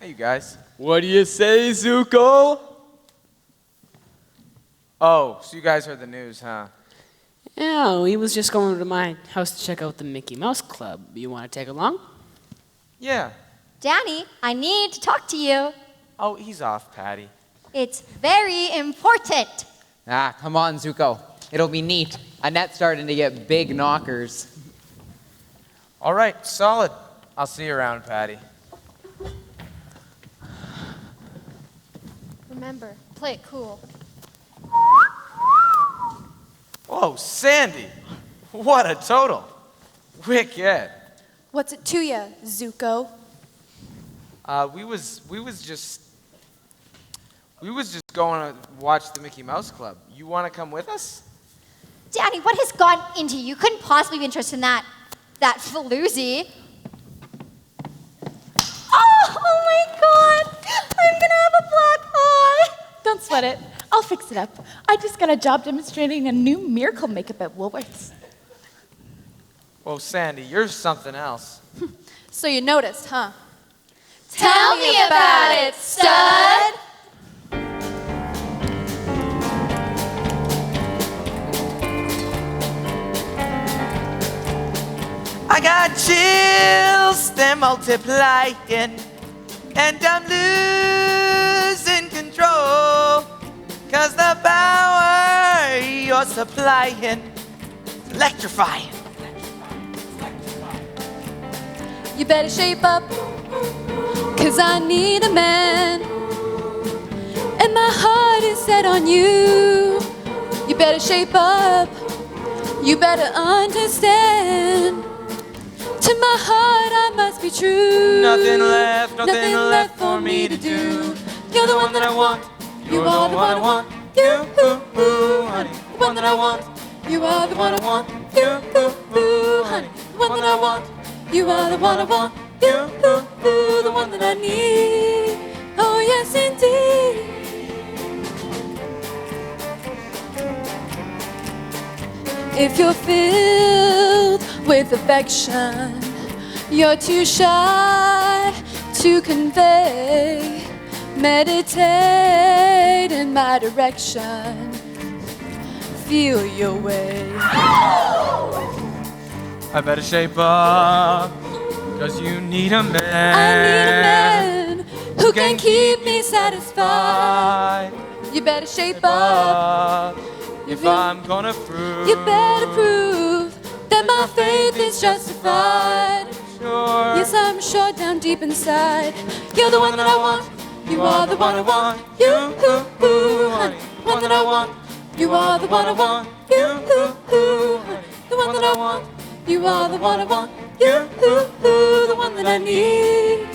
Hey, you guys. What do you say, Zuko? Oh, so you guys heard the news, huh? Yeah, he was just going to my house to check out the Mickey Mouse Club. You want to take along? Yeah. Danny, I need to talk to you. Oh, he's off, Patty. It's very important. Come on, Zuko. It'll be neat. Annette's starting to get big knockers. All right, solid. I'll see you around, Patty. Remember, play it cool. Whoa, Sandy. What a total. Wicked. What's it to ya, Zuko? We was just going to watch the Mickey Mouse Club. You want to come with us? Danny, what has gone into you? You couldn't possibly be interested in that floozy. Oh my God! I'm gonna have a black eye. Don't sweat it. I'll fix it up. I just got a job demonstrating a new miracle makeup at Woolworths. Whoa, Sandy, you're something else. So you noticed, huh? Tell me about it, stud. I got chills, they're multiplying, and I'm losing control. 'Cause the power you're supplying is electrifying. You better shape up, 'cause I need a man, and my heart is set on you. You better shape up, you better understand. To my heart I must be true. Nothing left for me to do. You're the one that I want. You are the one I want. You, honey, the one that I want. You are the one I want. You, honey, the one that I want. You are the one I want. You, the one that I need. Oh yes, indeed. If you're filled with affection, you're too shy to convey. Meditate in my direction. Feel your way. I better shape up, 'cause you need a man. I need a man who can keep me satisfied. You better shape up. If I'm gonna prove, You better prove that my faith is justified. Sure. Yes, I'm sure down deep inside. You're the one that I want. You are the one I want. You, honey, the one that I want. You are the one I want. You, honey, the one that I want. You are the one I want. You, the one that I need.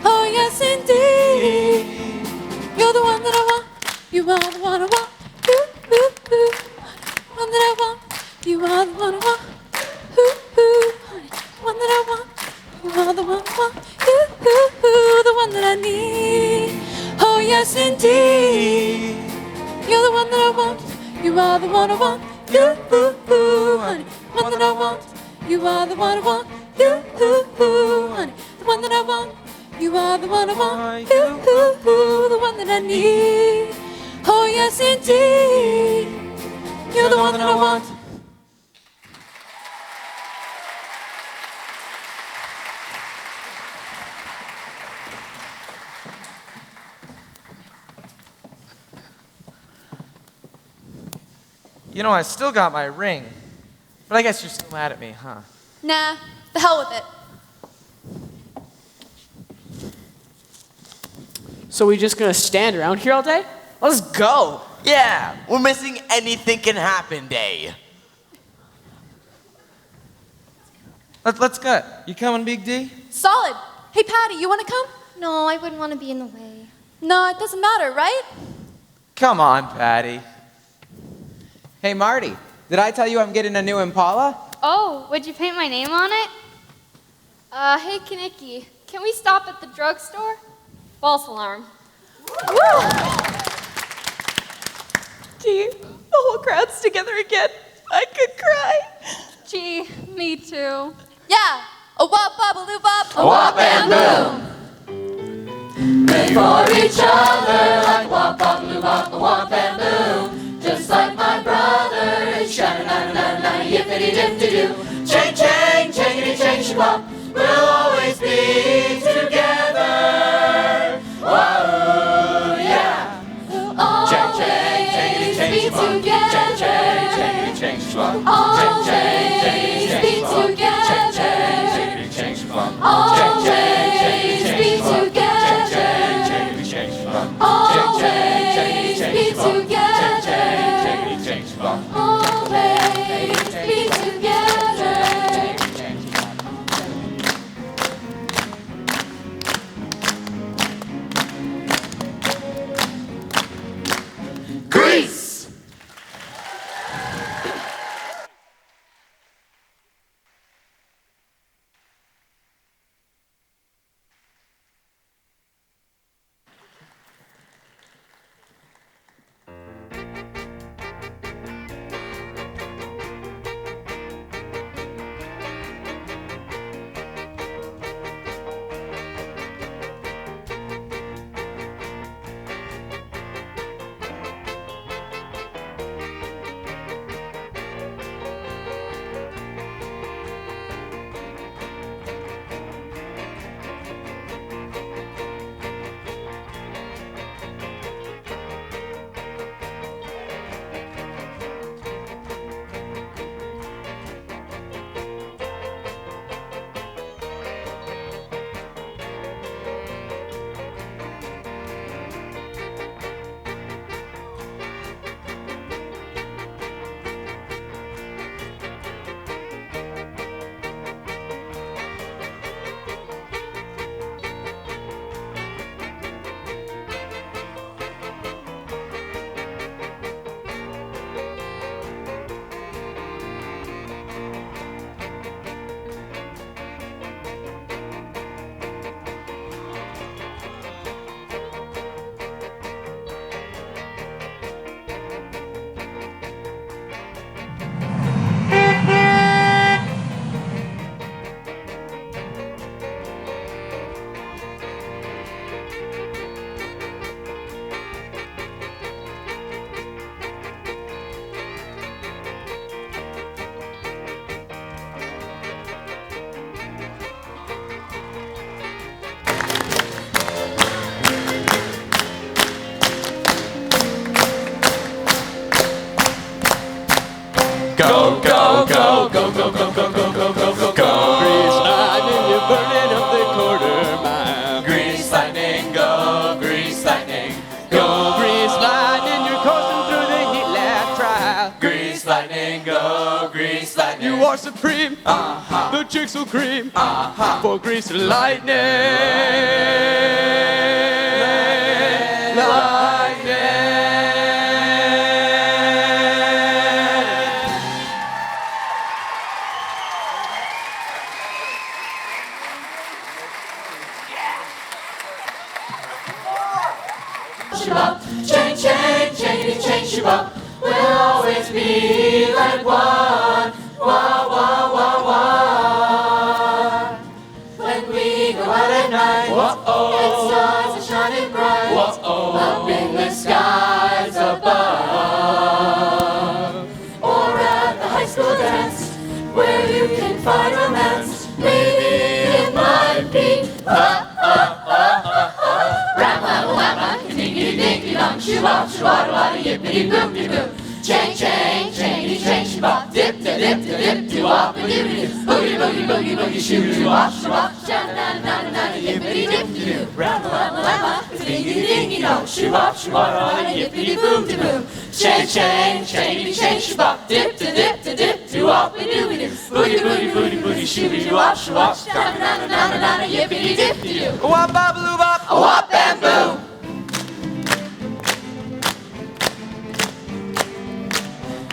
Oh yes, indeed. You're the one that I want. You are the one I want. You, one that I want. You are the one I want. Honey, one that I want. You are the one I want. You, the one that I need. Oh yes, indeed. You're the one that I want. You are the one I want. You, honey, one that I want. You are the one I want. You, honey, the one that I want. You are the one I want. You, the one that I need. Oh yes, indeed. the one that I want. You know, I still got my ring. But I guess you're still mad at me, huh? Nah, the hell with it. So we just gonna stand around here all day? Let's go. Yeah, we're missing anything can happen day. Let's go. You coming, Big D? Solid. Hey, Patty, you want to come? No, I wouldn't want to be in the way. No, it doesn't matter, right? Come on, Patty. Hey, Marty, did I tell you I'm getting a new Impala? Oh, would you paint my name on it? Hey, Kaneki, can we stop at the drugstore? False alarm. Gee, the whole crowd's together again. I could cry. Gee, me too. Yeah, a wop bop a loo bop, A wop and boom. Made for each other like wop bop loo bop, a wop and boom. Just like my brother, shanna na na na yippity dip de doo. Chang chang changity chang shabop. We'll always be together. Whoa, yeah. We'll always be together. Always be together. Always be together. Always be together. Always be together. Grease. Go, go, go, go, go, go, go, go, go, go, go, go. Grease lightning, you're burning up the quarter mile. Grease lightning, go, grease lightning. Go, grease lightning, you're coursing through the heat lab trial. Grease lightning, go, grease lightning. You are supreme, the chicks will cream for grease lightning. Chain, chain, chain, chain, shabop. We'll always be like one, one. When we go out at night, and stars are shining bright, up in the skies above. shoo-wop, shoo-wada-wada, yippity-boom-de-boom. Chang, chang, changity, chang, shoo-bop, dip-de-dip-de-dip, doo-wop-a-doo-doo. Boogie, boogie, boogie, boogie, shoo-wop, shoo-wop, sha-na-na-na-na-na, yippity-dip-de-doo. Ram-a-lam-a-lam-a, ding-a-ding-a-dong, shoo-wop, shoo-wada-wada, yippity-boom-de-boom. Chang, chang, changity, chang, shoo-bop, dip-de-dip-de-dip, doo-wop-a-doo-doo. Boogie, boogie, boogie, boogie, shoo-wop, shoo-wop, sha-na-na-na-na-na, yippity-dip-de-doo. Wop-bop-a-loo-bop, Wop-bam-boom.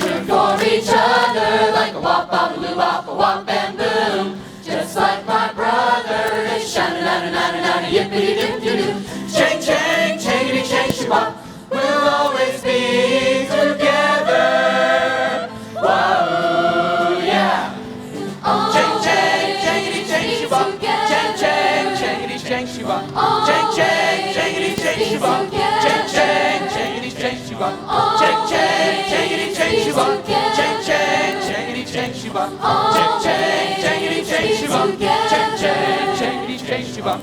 We're for each other like a wop-bop-a-loo-bop, a wop-bam-boom. Just like my brother is sha-na-na-na-na-na, yippity-dip-doo-doo. Chang, chang, changity, chang, shoo-bop. We'll always be together. Whoa, yeah. Chang, chang, changity, chang, shoo-bop. Chang, chang, changity, chang, shoo-bop. Chang, chang, changity, chang, shoo-bop. Chang, chang, changity, chang, shoo-bop. Chang, chang, changity, chang, shoo-bop. Chang, chang, changity, chang, shoo-bop. Chang, chang, changity, chang, shoo-bop. Chang, chang, changity, chang, shoo-bop.